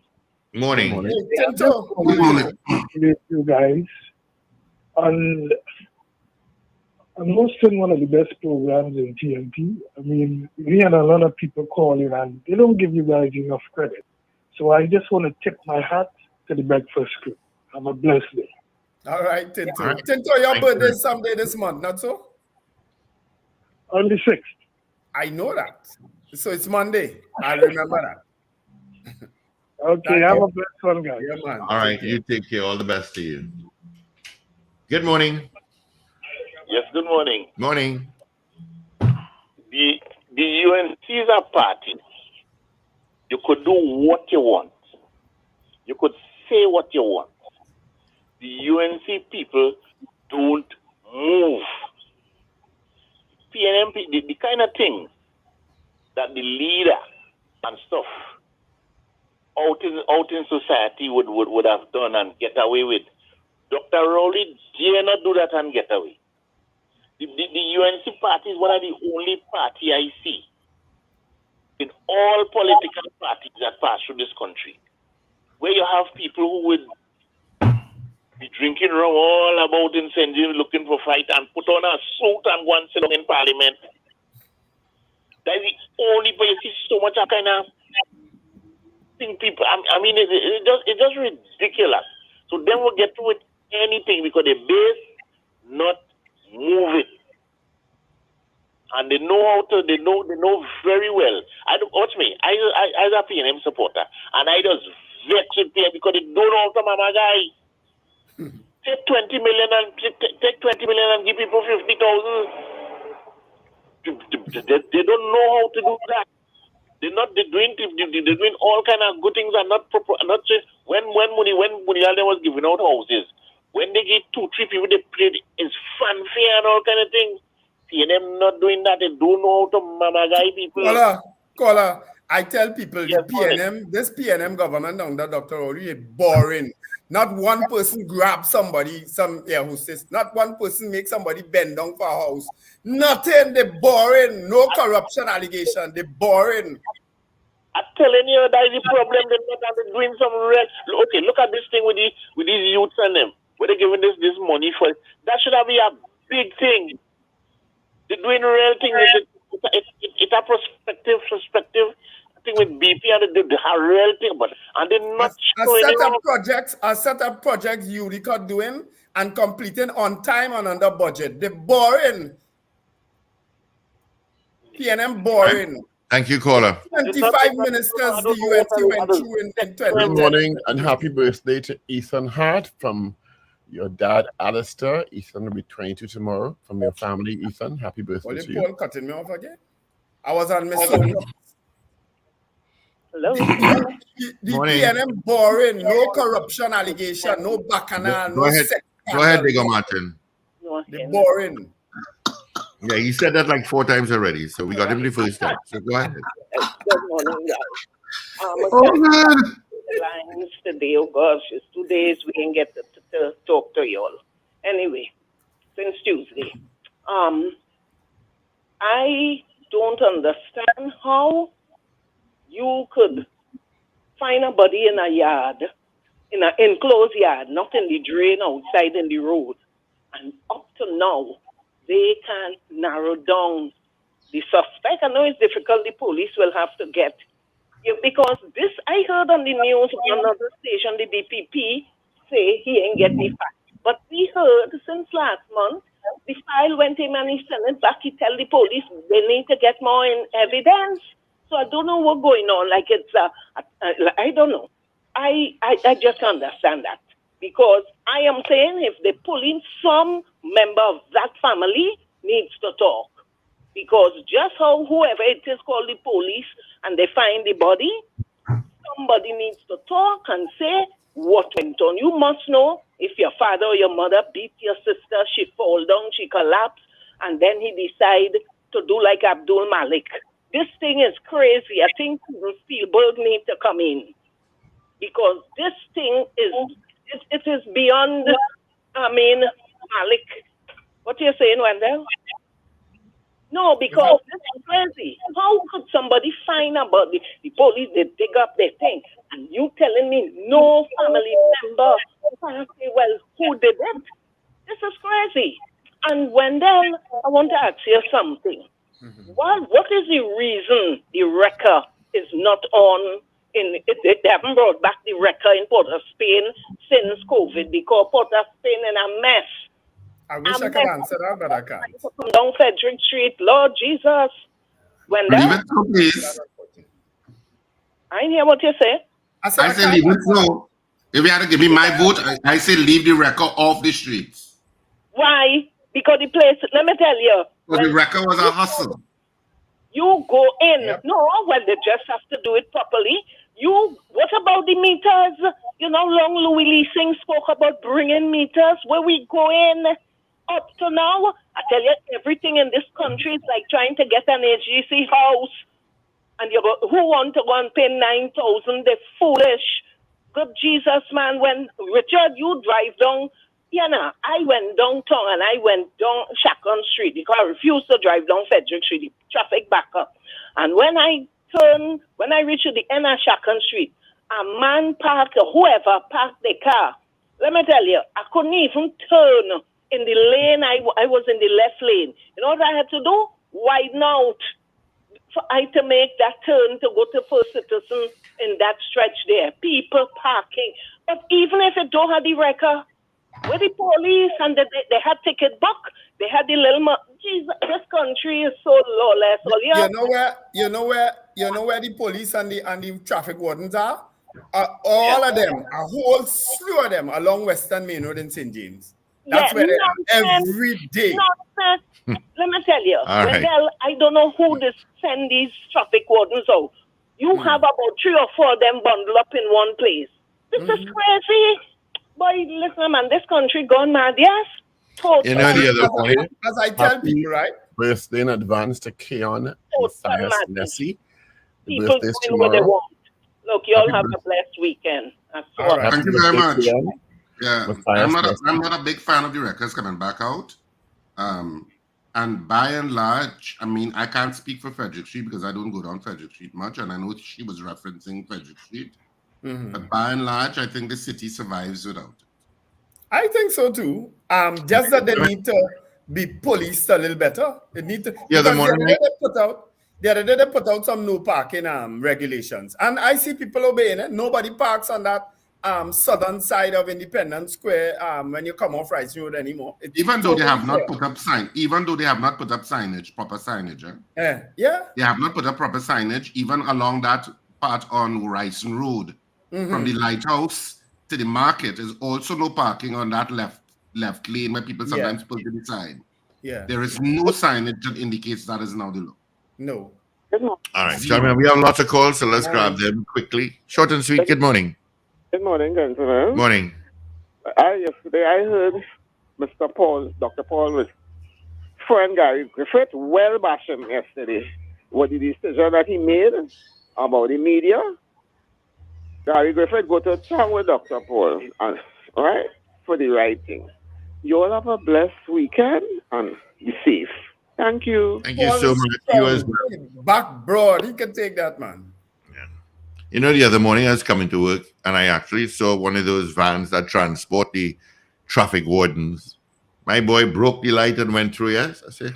Morning. I just want to congratulate you guys on hosting one of the best programs in TNT. I mean, we had a lot of people calling and they don't give you guys enough credit. So I just want to tip my hat to the breakfast crew. Have a blessed day. All right, Tinto. All right. Tinto, your birthday is someday this month, not so? On the 6th. I know that. So it's Monday. I remember that. Okay, have a blessed one, guys. Yeah, man. All right, you take care. All the best to you. Good morning. Yes, good morning. Morning. The UNC is a party. You could do what you want. You could say what you want. The UNC people don't move. PNM, the kind of thing that the leader and stuff out in society would have done and get away with. Dr. Rowley dare not do that and get away. The UNC party is one of the only party I see in all political parties that pass through this country, where you have people who would be drinking rum all about incendiary, looking for fight, and put on a suit and go and sit down in parliament. That's the only place you see so much of kind of thing people. I mean, it's just ridiculous. So then we'll get to it anything because the base not moving. And they know they know very well. Watch me, I a PNM supporter, and I just vex with them because they don't know how to mama guy. Take 20 million and give people 50,000. They don't know how to do that. They're doing all kind of good things and not proper. Not just when Muni was giving out houses. When they get 2-3 people, they played it's fanfare and all kind of things. PNM not doing that. They don't know how to mama guy people. Caller, I tell people this PNM government under Dr. Ori is boring. Not one person grab somebody, some air hostess. Not one person make somebody bend down for a house. Nothing. They're boring. No corruption allegation. They're boring. I'm telling you, that is the problem. They're doing some real. Okay, look at this thing with these youths and them. Where they're giving this money for it. That should have been a big thing. They're doing real things. It's a perspective thing with BP and the real thing, and they're not a set of projects Eureka doing and completing on time and under budget. They're boring. PNM boring. Thank you, caller. 25 ministers the UNC went through in 2010. Good morning and happy birthday to Ethan Hart from your dad, Alistair. Ethan will be 22 tomorrow. From your family, Ethan, happy birthday to you. Paul cutting me off again? I was on Miss Hello. The PNM boring, no corruption allegation, no bacchanal, Go ahead, Diego Martin. They're boring. Yeah, he said that like 4 times already, so we got him the first time. So go ahead. Good morning, guys. Lines today, oh gosh, it's 2 days we didn't get to talk to y'all. Anyway, since Tuesday, I don't understand how you could find a body in a yard, in an enclosed yard, not in the drain outside in the road, and up to now, they can't narrow down the suspect. I know it's difficult. The police will have to get because this. I heard on the news on another station, the DPP say he ain't get the facts, but we heard since last month the file went in and he sent it back. He tell the police they need to get more in evidence. So I don't know what's going on. Like it's I don't know. I just understand that. Because I am saying if they pull in, some member of that family needs to talk. Because just how whoever it is called the police and they find the body, somebody needs to talk and say what went on. You must know if your father or your mother beat your sister, she fall down, she collapse, and then he decide to do like Abdul Malik. This thing is crazy. I think Spielberg need to come in. Because this thing is, it is beyond, Malik. What are you saying, Wendell? No, because this is crazy. How could somebody find about the police, they dig up their thing, and you telling me no family member can say, well, who did it? This is crazy. And Wendell, I want to ask you something. What is the reason the wrecker is not on? They haven't brought back the wrecker in Port of Spain since COVID because Port of Spain in a mess. I wish I could answer that, but I can't. Come down Frederick Street, Lord Jesus. Wendell? Leave it so, please. I didn't hear what you say. I say leave it so. If you had to give me my vote, I say leave the wrecker off the streets. Why? Because the place, let me tell you. Because the wrecker was a hustle. You go in. Yep. No, well, they just have to do it properly. What about the meters? You know, Long Louis Leasing spoke about bringing meters. Where we go in up to now, I tell you, everything in this country is like trying to get an HGC house. And you go, who want to go and pay 9,000? They're foolish. Good Jesus, man. When, Richard, you drive down, I went downtown and I went down Shacon Street because I refused to drive down Frederick Street. The traffic back up. And when I reached the end of Shacon Street, a man parked, or whoever parked the car. Let me tell you, I couldn't even turn in the lane. I was in the left lane. You know what I had to do? Widen out for I to make that turn to go to First Citizen in that stretch there. People parking. But even if it don't have the record, with the police and they had ticket book, they had the little Jesus, this country is so lawless. You know where the police and the traffic wardens are? All of them, a whole slew of them along Western Main Road in St. James. That's where they are every day. Let me tell you, Wendell, I don't know who send these traffic wardens out. You have about 3 or 4 of them bundled up in one place. This is crazy. Boy, listen, man, this country gone mad, yes? Totally. You know the other point? As I tell people, right? Birthday in advance to Keon Matthias Nessie. The people birthday's doing what they tomorrow. want. Look, you all have a blessed weekend. All right. Thank you very much. Keon. Yeah, I'm not a big fan of the records coming back out. And by and large, I mean, I can't speak for Frederick Street because I don't go down Frederick Street much, and I know she was referencing Frederick Street. But by and large, I think the city survives without it. I think so too. Just that they need to be policed a little better. They need to. Yeah, the other day they put out some no parking regulations, and I see people obeying it. Nobody parks on that southern side of Independence Square when you come off Rice Road anymore. Even though they have not put up signage, proper signage. Yeah. They have not put up proper signage even along that part on Rice Road. From the lighthouse to the market is also no parking on that left lane where people sometimes pull to the side. Yeah. There is no signage that indicates that is now the law. No. All right, gentlemen, we have lots of calls, so let's grab them quickly. Short and sweet. Good morning. Good morning, gentlemen. Morning. Yesterday I heard Dr. Paul with friend Gary Griffith well bash him yesterday. What the decision that he made about the media? Gary Griffith go to town with Dr. Paul, right, for the right thing. You all have a blessed weekend and be safe. Thank you. Thank you so much. You as well. Back broad, he can take that, man. You know, the other morning I was coming to work and I actually saw one of those vans that transport the traffic wardens. My boy broke the light and went through. Yes, I said,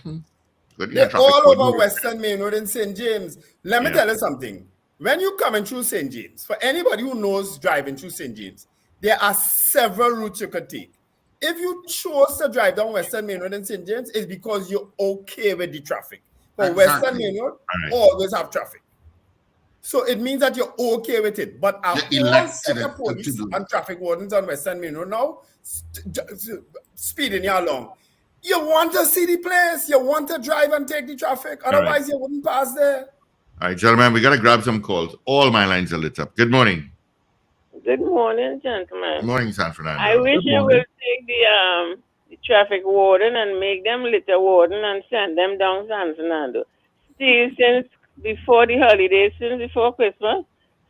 good. They're all over Western Main Road in St. James. Let me tell you something. When you're coming through St. James, for anybody who knows driving through St. James, there are several routes you could take. If you chose to drive down Western Main Road in St. James, it's because you're okay with the traffic. For Western Main Road, always have traffic. So it means that you're okay with it. But a whole set of police and traffic wardens on Western Main Road now speeding you along. You want to see the place. You want to drive and take the traffic. Otherwise, you wouldn't pass there. All right, gentlemen, we got to grab some calls. All my lines are lit up. Good morning. Good morning, gentlemen. Good morning, San Fernando. I wish you will take the traffic warden and make them litter warden and send them down San Fernando. Steve, since before the holidays, since before Christmas,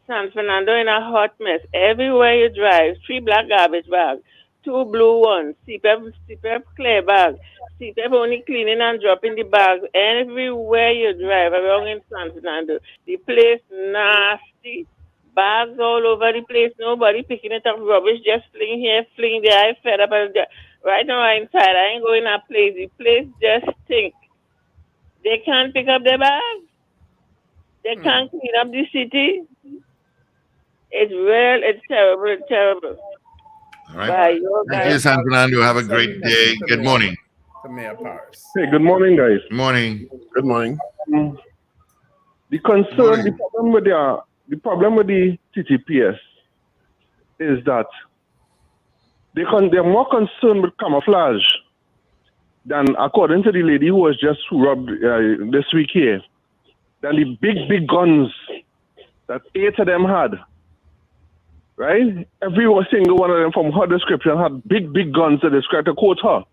San Fernando in a hot mess. Everywhere you drive, 3 black garbage bags, 2 blue ones, CPEP clear bags, CPEP only cleaning and dropping the bags. Everywhere you drive around in San Fernando, the place nasty. Bags all over the place, nobody picking it up, rubbish just fling here, fling there. I fed up. Right now I'm inside. I ain't going to place. The place just stink. They can't pick up their bags. They can't clean up the city. It's real. It's terrible. It's terrible. All right. Thank you, San Fernando. Have a great day. Good morning. To Mayor Paris. Hey, good morning, guys. Good morning. Good morning. The concern, the problem with the TTPS is that they're more concerned with camouflage than, according to the lady who was just robbed this week here, than the big guns that 8 of them had. Right? Every single one of them from her description had big guns that described to quote her.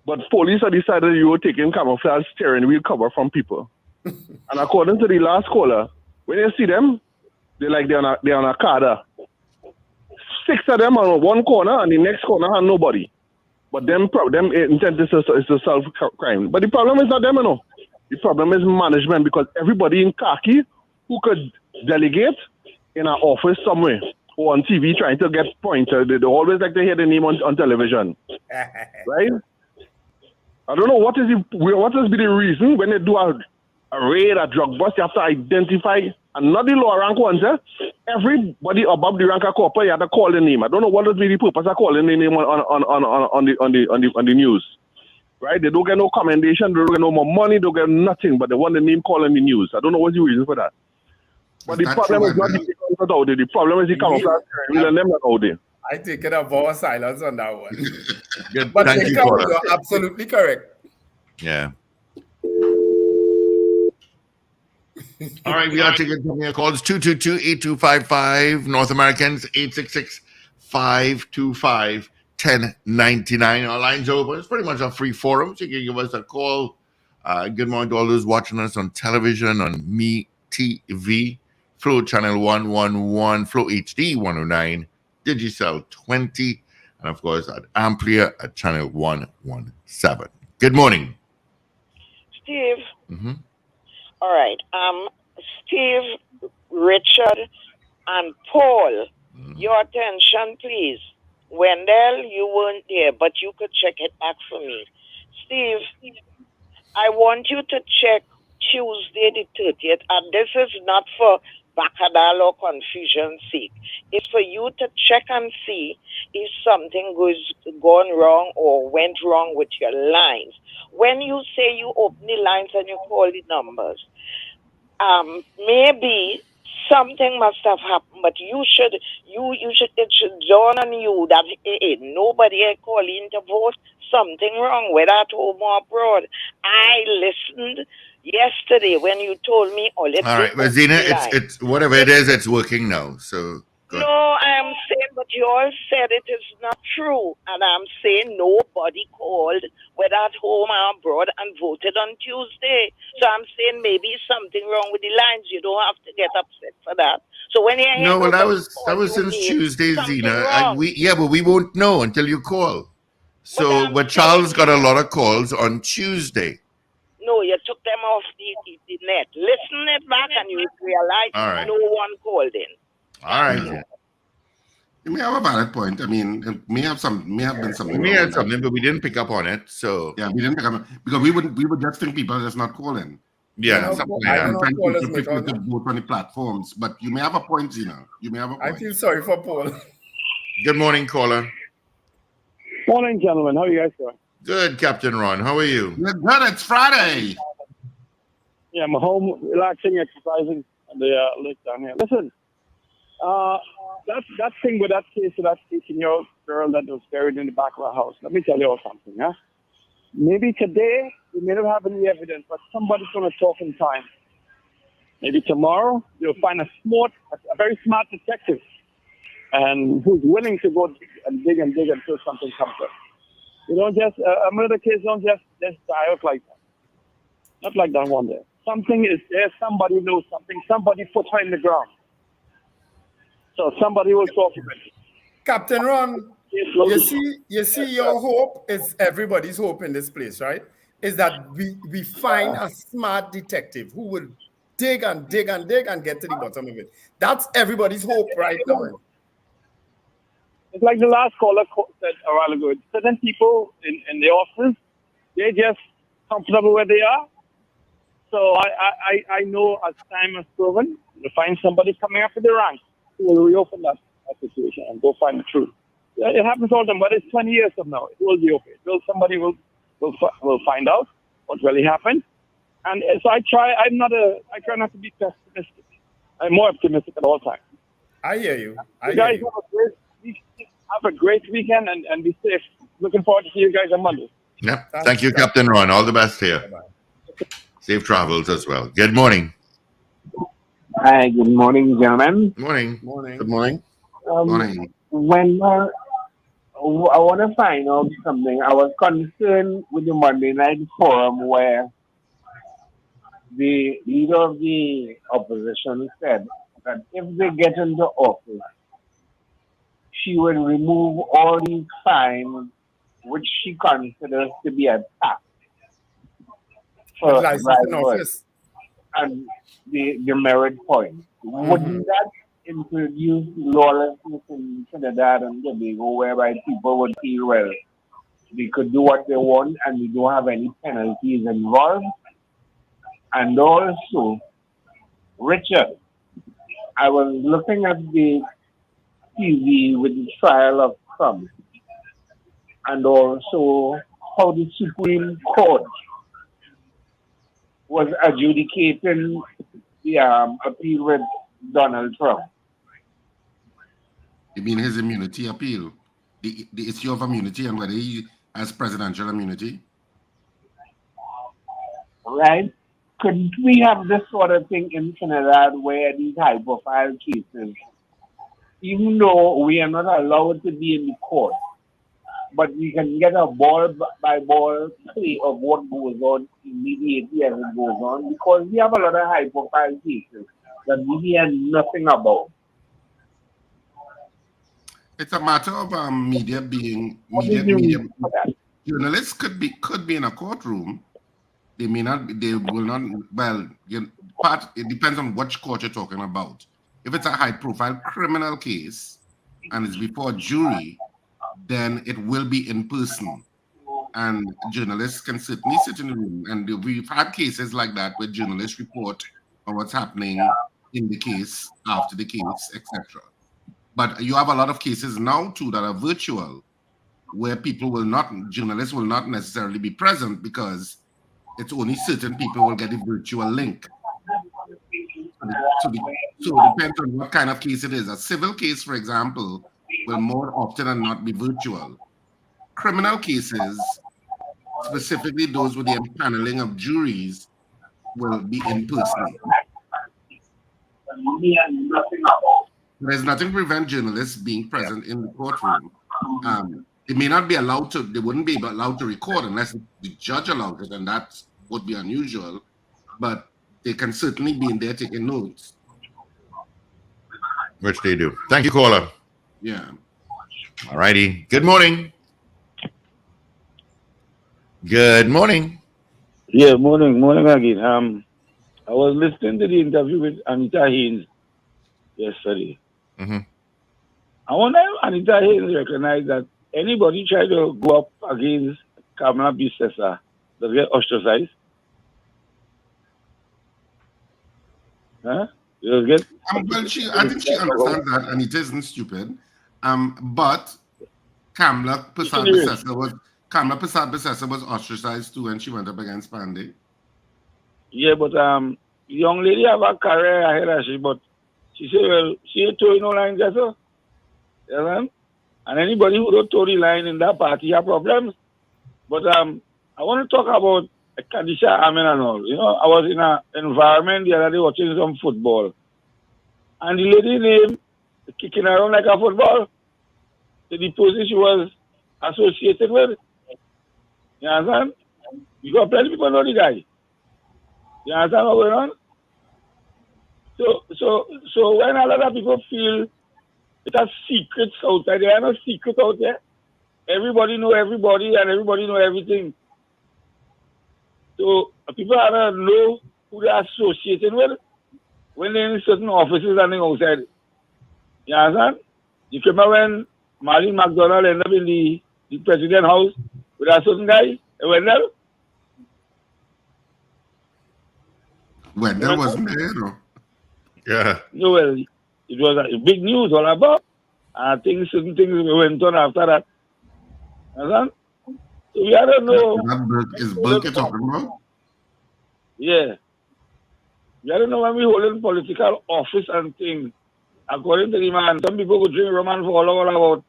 But police have decided you were taking camouflage steering wheel cover from people. And according to the last caller, when you see them, they're on a car. 6 of them on one corner, and the next corner have nobody. But them intent is to solve crime. But the problem is not them, you know. The problem is management, because everybody in khaki who could delegate in an office somewhere or on TV trying to get points. They always like to hear the name on television, right? I don't know what is the reason when they do a raid, a drug bust, you have to identify, and not the lower rank ones. Everybody above the rank of corporate, you have to call the name. I don't know what is the purpose of calling the name on the news. Right? They don't get no commendation, they don't get no more money, they don't get nothing, but they want the name called in the news. I don't know what's the reason for that. But the problem is not the guns out there. The problem is the camouflage and them not out there. I take it a vow of silence on that one. Good. But Thank you, you're absolutely correct. Yeah. All right, we are taking your calls. 222-8255. North Americans, 866-525-1099. Our line's open. It's pretty much a free forum, so you can give us a call. Good morning to all those watching us on television, on Me TV, Flow Channel 111, Flow HD 109, Digicel 20, and of course at Amplia at Channel 117. Good morning. Steve. All right. Steve, Richard, and Paul, your attention, please. Wendell, you weren't there, but you could check it back for me. Steve, I want you to check Tuesday the 30th, and this is not for bacadal or confusion's sake. It's for you to check and see if something gone wrong or went wrong with your lines. When you say you open the lines and you call the numbers, maybe something must have happened, but it should dawn on you that nobody calling to vote, something wrong, whether at home or abroad. I listened yesterday when you told me all it. All right, but Zena, it's whatever it is, it's working now. So no, I am saying, but you all said it is not true, and I'm saying nobody called, whether at home or abroad, and voted on Tuesday. So I'm saying maybe something wrong with the lines. You don't have to get upset for that. So when you hear that was since Tuesday, Zena. But we won't know until you call. So, but Charles got a lot of calls on Tuesday. No, you took them off the net. Listen it back, and you realize no one called in. All right. You may have a valid point. I mean, it may have been something. We had something, but we didn't pick up on it. So yeah, we didn't pick up because we would just think people are just not calling. Yeah, something like that. I'm trying to vote on the platforms, but you may have a point, Zena. You may have a point. I feel sorry for Paul. Good morning, caller. Morning, gentlemen. How are you guys doing? Good, Captain Ron. How are you? Good. It's Friday. Yeah, I'm home, relaxing, exercising. on the list down here. Listen, that thing with that case of that 18-year-old girl that was buried in the back of our house. Let me tell you all something, huh? Maybe today we may not have any evidence, but somebody's going to talk in time. Maybe tomorrow you'll find a very smart detective, and who's willing to go and dig until something comes up. You don't just a murder case don't just die out like that. Not like that one day. Something is there. Somebody knows something. Somebody put her in the ground. So somebody will talk about it. Captain Ron, you see, your hope is everybody's hope in this place, right? Is that we find a smart detective who will dig and dig and dig and get to the bottom of it. That's everybody's hope right now. It's like the last caller said a while ago. Certain people in the office, they're just comfortable where they are. So I know as time has proven, you'll find somebody coming up with the ranks who will reopen that situation and go find the truth. It happens all the time, but it's 20 years from now. It will be okay. Somebody will find out what really happened. And so I try not to be pessimistic. I'm more optimistic at all times. I hear you. You guys have a great weekend and be safe. Looking forward to see you guys on Monday. Yep. Thank you, Captain Ron. All the best here. Bye-bye. Safe travels as well. Good morning. Hi, good morning, gentlemen. Morning. Good morning. Morning. When I want to find out something, I was concerned with the Monday night forum where the leader of the opposition said that if they get into office, she will remove all these fines which she considers to be a tax for drivers and the merit point. Wouldn't that introduce lawlessness in Trinidad and Tobago, whereby people would feel, well, they could do what they want and we don't have any penalties involved? And also, Richard, I was looking at the TV with the trial of Trump and also how the Supreme Court was adjudicating the appeal with Donald Trump. You mean his immunity appeal? The issue of immunity and whether he has presidential immunity? Right? Couldn't we have this sort of thing in Trinidad where these high-profile cases, even though we are not allowed to be in the court, but we can get a ball-by-ball play of what goes on immediately as it goes on, because we have a lot of high-profile cases that we hear nothing about. It's a matter of media being journalists could be in a courtroom. They may not. They will not. Well, it depends on which court you're talking about. If it's a high-profile criminal case and it's before a jury, then it will be in person, and journalists can certainly sit in the room. And we've had cases like that where journalists report on what's happening in the case, after the case, etc. But you have a lot of cases now too that are virtual, where journalists will not necessarily be present because it's only certain people will get a virtual link. So it depends on what kind of case it is. A civil case, for example, will more often than not be virtual. Criminal cases, specifically those with the empaneling of juries, will be in person. There's nothing to prevent journalists being present in the courtroom. They may not be allowed to, they wouldn't be allowed to record unless the judge allows it, and that would be unusual, but they can certainly be in there taking notes. Which they do. Thank you, caller. Yeah. All righty. Good morning. Good morning. Yeah, morning again. I was listening to the interview with Anita Haynes yesterday. Mm-hmm. I wonder if Anita Haynes recognized that anybody try to go up against Kamala Bissessa does get ostracized. Huh? Well, I think she understands that, and it isn't stupid. But Kamala Persad-Bissessa was ostracized too when she went up against Pandey. Yeah, but The young lady have a career ahead of she, but she said, well, she ain't towing no line just so. You know? And anybody who don't tow the line in that party have problems. But I want to talk about Kadisha Amin and all. You know, I was in an environment the other day watching some football. And the lady name kicking around like a football. So the position she was associated with. You understand? Because plenty people know the guy. You understand what's going on? So when a lot of people feel it's a secret out there, there are no secret out there. Everybody know everybody and everybody know everything. So people are not know who they are associated with when they're in certain offices and outside. You understand? You remember when Marlene McDonald ended up in the president house with a certain guy, Wendell? Wendell wasn't there, no. Yeah. No, well, it was a big news all about. I think certain things went on after that. Understand? So we don't know. Is Burke talking about? Yeah. We don't know when we hold in political office and things. According to the man, some people go drink Roman for all about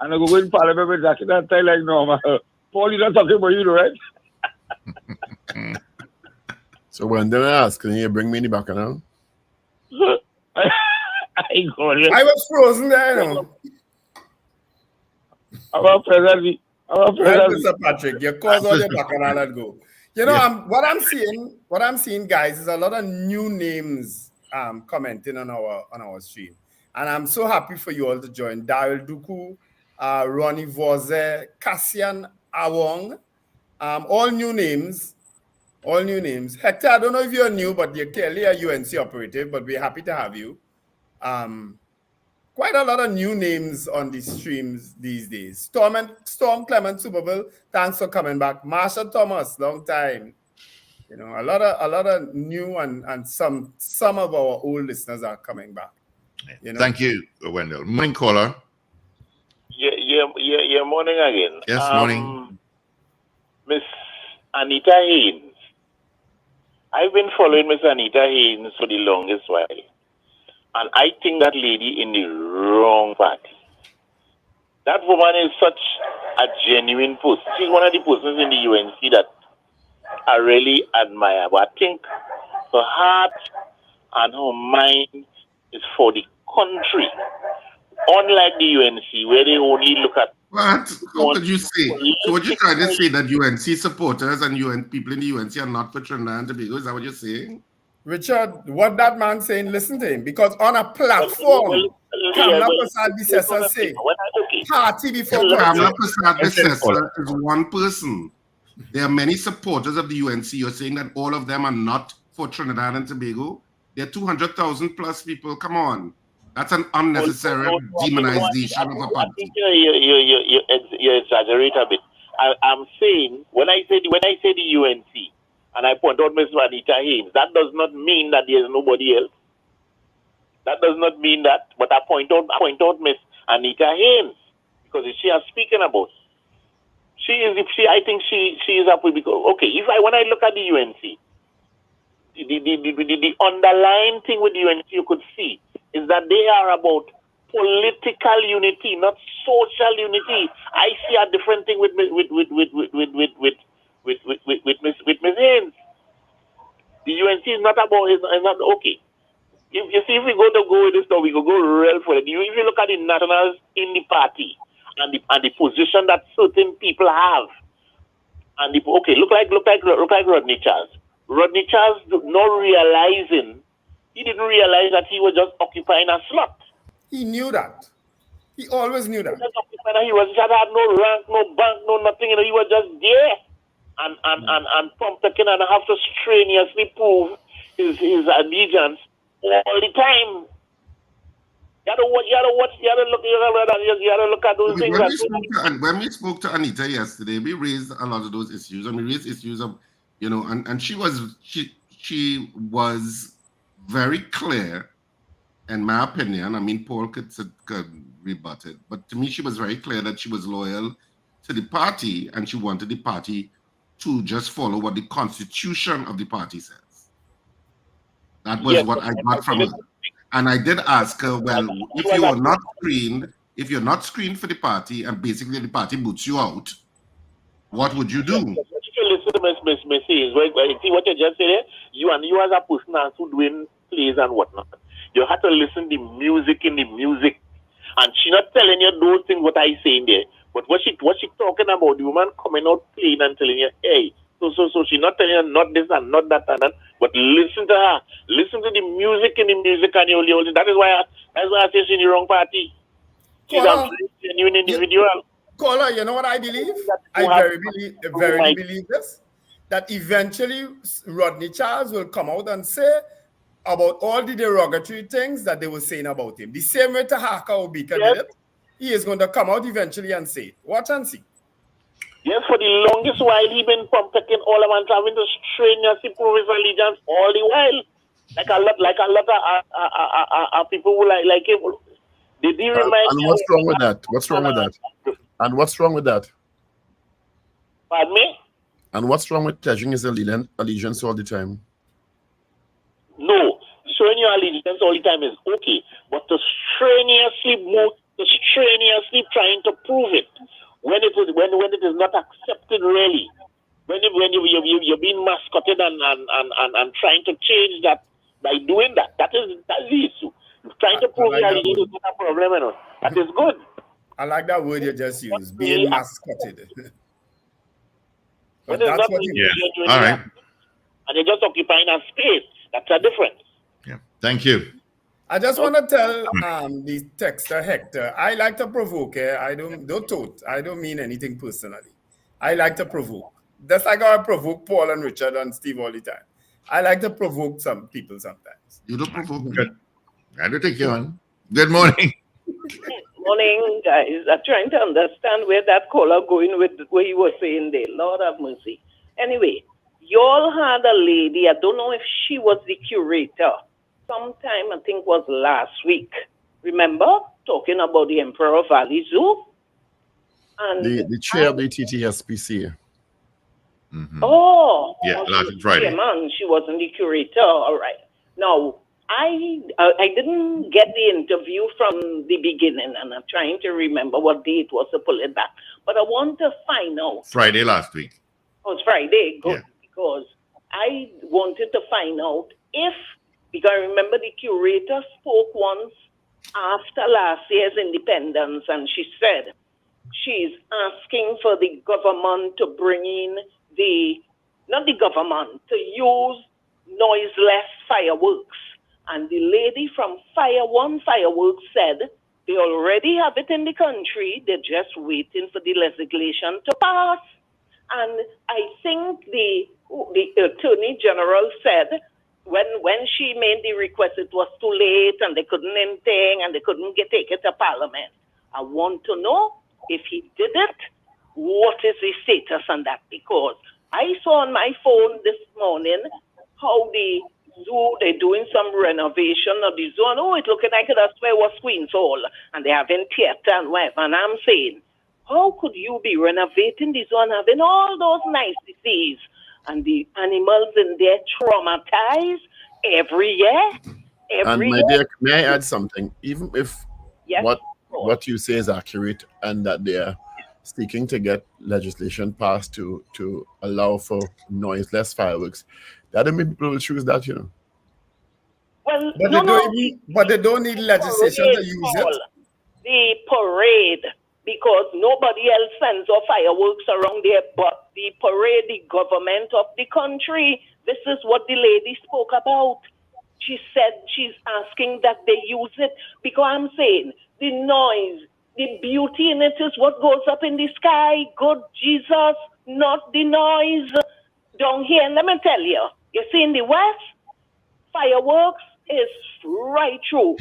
and they go in parliament with jacket and tie like normal. Paul, you're not talking about you, right? So when they ask, can you bring me in the back now? I was frozen there, you know. Our president. Mr. Patrick, you cause all your bacchanal and go. You know, what I'm seeing, guys, is a lot of new names commenting on our stream. And I'm so happy for you all to join. Daryl Duku, Ronnie Voze, Cassian Awong, all new names. All new names. Hector, I don't know if you're new, but you're clearly a UNC operative, but we're happy to have you. Quite a lot of new names on the streams these days. Storm Clement Superbill, thanks for coming back. Marsha Thomas, long time. You know, a lot of new and some of our old listeners are coming back. You know? Thank you, Wendell. Morning caller. Yeah, morning again. Yes, morning. Miss Anita Haynes. I've been following Miss Anita Haynes for the longest while. And I think that lady in the wrong party. That woman is such a genuine person. She's one of the persons in the UNC that I really admire. But I think her heart and her mind is for the country. Unlike the UNC, where they only look at... What? How could you say? So what you're trying to say that UNC supporters and people in the UNC are not for Trinidad and Tobago? Is that what you're saying? Richard, what that man saying, listen to him. Because on a platform, Kamla Prasad Bisesa say, party before Kamla Prasad Bisesa is one person. There are many supporters of the UNC. You're saying that all of them are not for Trinidad and Tobago? There are 200,000 plus people. Come on. That's an unnecessary demonization of a party. I think you exaggerate a bit. I'm saying, when I say the UNC, and I point out Ms. Anita Haynes, that does not mean that there is nobody else. That does not mean that. But I point out Ms. Anita Haynes because she is speaking about. I think she is up with, because okay. When I look at the UNC, the underlying thing with the UNC you could see is that they are about political unity, not social unity. I see a different thing with Ms. Haynes. The UNC is not about, it's not okay. If we go with this stuff, we go real for it. If you look at the nationals in the party and the position that certain people have, and look like Rodney Charles. Rodney Charles he didn't realize that he was just occupying a slot. He knew that. He always knew that. He had no rank, no bank, no nothing. He was just there. And pumping and have to strenuously prove his allegiance all the time. You have to look at those things. When we spoke to Anita yesterday, we raised a lot of those issues. And we raised issues of, and she was very clear, in my opinion. I mean, Paul could rebut it, but to me, she was very clear that she was loyal to the party and she wanted the party to just follow what the constitution of the party says. That was what I got from her. And I did ask her, well, if you are not screened for the party and basically the party boots you out, what would you do? If you listen to Miss see what you just said there? You as a person who doing plays and whatnot, you have to listen to the music in the music. And she not telling you those things what I saying there. But what she talking about, the woman coming out playing and telling you, hey, so she not telling you not this and not that and that, but listen to her. Listen to the music in the music and you that is why I say she's in the wrong party. She's a genuine individual. Caller, you know what I believe? I verily believe this. That eventually Rodney Charles will come out and say about all the derogatory things that they were saying about him. The same way Tahaka Obika did it. He is going to come out eventually and say it. Watch and see. Yes, for the longest while he been pumping all of us having to strenuously prove his allegiance all the while. Like a lot of people who like him. Did he remind and what's wrong with that? What's wrong with that? And what's wrong with that? Pardon me? And what's wrong with pledging his allegiance all the time? No, showing your allegiance all the time is okay, but to strenuously trying to prove it when it is not accepted really, when you're being mascoted and trying to change that by doing that's the issue. Trying to prove your allegiance is not a problem, you know. That is good. I like that word you just used, being mascoted. But that's what all right. And they're just occupying a space. That's a difference. Yeah. Thank you. I just want to tell the texter Hector, I like to provoke. I don't mean anything personally. I like to provoke. Just like how I provoke Paul and Richard and Steve all the time. I like to provoke some people sometimes. You don't provoke me. I do take you on. Good morning. Morning, guys. I'm trying to understand where that caller going with what he was saying there. Lord have mercy. Anyway, y'all had a lady, I don't know if she was the curator, sometime I think was last week. Remember? Talking about the Emperor Valley Zoo? And the chair of the TTSPC. Mm-hmm. Oh. Yeah, last Friday. Yeah, man, she wasn't the curator. All right. Now, I didn't get the interview from the beginning, and I'm trying to remember what day it was to pull it back. But I want to find out. Friday last week. Oh, it's Friday. Good. Yeah. Because I wanted to find out because I remember the curator spoke once after last year's independence, and she said she's asking for the government to bring in not the government, to use noiseless fireworks. And the lady from Fireworks said they already have it in the country. They're just waiting for the legislation to pass. And I think the Attorney General said when she made the request, it was too late and they couldn't anything and they couldn't take it to Parliament. I want to know if he did it, what is the status on that? Because I saw on my phone this morning how the zoo, they're doing some renovation of the zoo, and it's looking like that's where it was Queen's Hall, and they're having theater and whatever. And I'm saying, how could you be renovating the zoo and having all those niceties and the animals in there traumatized every year? And my dear, may I add something? Even if what you say is accurate and that they're seeking to get legislation passed to allow for noiseless fireworks, that doesn't mean people will choose that, you know. Well, but they don't need legislation to use it. The parade, because nobody else sends off fireworks around there but the parade, the government of the country. This is what the lady spoke about. She said she's asking that they use it because I'm saying the noise, the beauty in it is what goes up in the sky. Good Jesus, not the noise down here. And let me tell you, you see in the West, fireworks is right through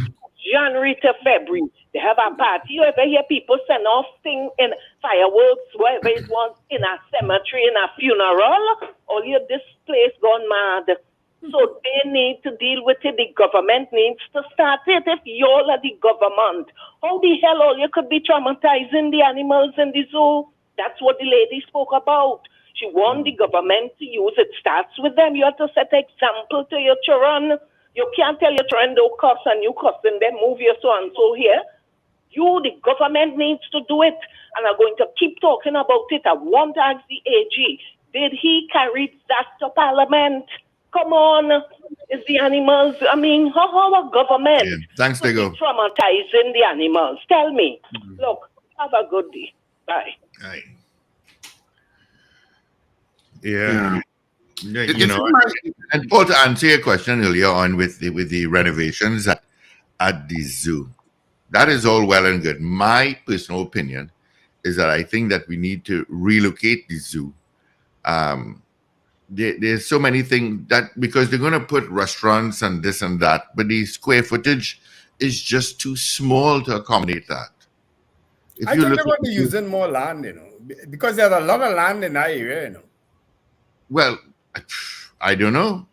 January to February. They have a party. You ever hear people send off things in fireworks, wherever it was, in a cemetery, in a funeral? All your this place gone mad. So they need to deal with it. The government needs to start it. If y'all are the government, how the hell all you could be traumatizing the animals in the zoo? That's what the lady spoke about. She want the government to use it. Starts with them. You have to set example to your children. You can't tell your friend don't cuss and you cussing them, move your so and so here. You, the government needs to do it. And I'm going to keep talking about it. I want to ask the AG, did he carry that to Parliament? Come on. It's the animals. I mean, how our government Thanks, Diego. traumatizing the animals? Tell me. Look, have a good day. Bye. Right. Yeah. And Paul, to answer your question earlier on with the renovations at the zoo, that is all well and good. My personal opinion is that I think that we need to relocate the zoo. There's so many things that, because they're going to put restaurants and this and that, but the square footage is just too small to accommodate that. I think they're going to be using more land, because there's a lot of land in that area, Well, I don't know.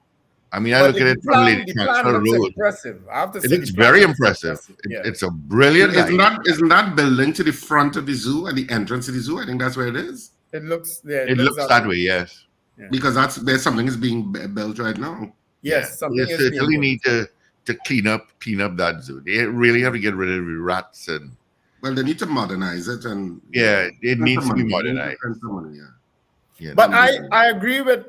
I mean, I look at it from Lady Chancellor Road. Impressive. I have to say it looks very impressive. It's a brilliant idea. Isn't that building to the front of the zoo at the entrance of the zoo? I think that's where it is. It looks that way, yes. Yeah. Because there's something is being built right now. Yes, something they is certainly being need to clean up that zoo. They really have to get rid of the rats and. Well, they need to modernize it and. Yeah, it needs to be modernized. But I agree with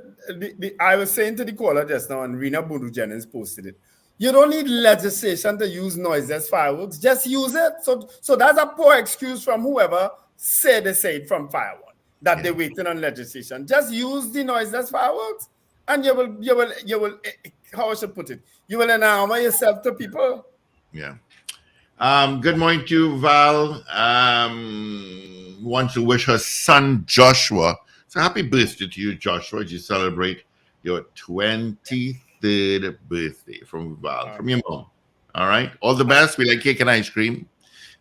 I was saying to the caller just now, and Rena Boodoo Jennings posted it. You don't need legislation to use noiseless fireworks. Just use it. So that's a poor excuse from whoever said they say it from Firework that they're waiting on legislation. Just use the noiseless fireworks, and you will how I should put it, you will enamor yourself to people. Yeah. Good morning to you, Val. Wants to wish her son Joshua. So happy birthday to you, Joshua, as you celebrate your 23rd birthday from Val, from your mom. All right. All the best. We like cake and ice cream.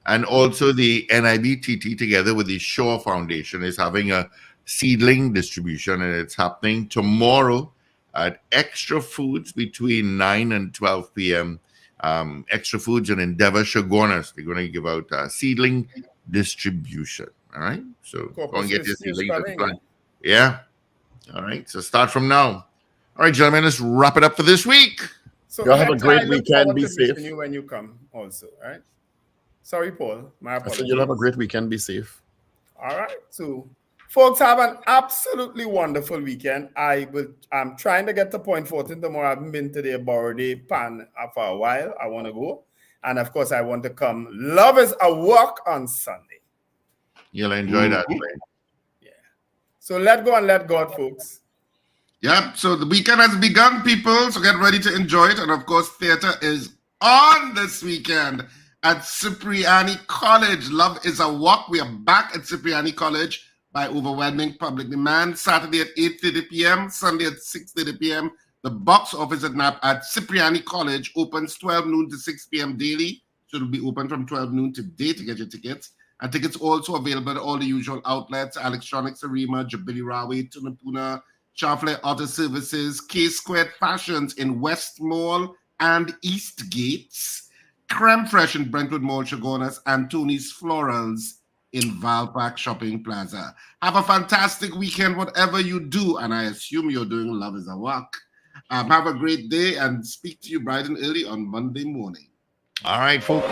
And also the NIBTT, together with the Shaw Foundation, is having a seedling distribution, and it's happening tomorrow at Extra Foods between 9 and 12 p.m. Extra Foods and Endeavor Chagonas. They're going to give out seedling distribution. All right. So go and get your seedlings. Yeah. All right. So start from now. All right, gentlemen, let's wrap it up for this week. So y'all have a great weekend. Be safe. You when you come also, right? Sorry, Paul. My apologies. So you'll have a great weekend. Be safe. All right. So folks, have an absolutely wonderful weekend. I'm trying to get to Point Fortin tomorrow. I haven't been to the Borode Pan for a while. I want to go. And of course, I want to come. Love is a walk on Sunday. You'll enjoy that. Right? So let go and let God, folks. Yep. So the weekend has begun, people. So get ready to enjoy it. And of course, theater is on this weekend at Cipriani College. Love is a walk. We are back at Cipriani College by overwhelming public demand. Saturday at 8:30 p.m., Sunday at 6:30 p.m. The box office at Cipriani College opens 12 noon to 6 p.m. daily. So it'll be open from 12 noon today to get your tickets. And tickets also available at all the usual outlets: Electronics Arima, Jubilee Railway, Tunapuna, Charfley Auto Services, K-Squared Fashions in West Mall and East Gates, Creme Fresh in Brentwood Mall, Chagonas, and Tony's Florals in Valpark Shopping Plaza. Have a fantastic weekend, whatever you do, and I assume you're doing Love is a Walk. Have a great day, and speak to you bright and early on Monday morning. All right, folks.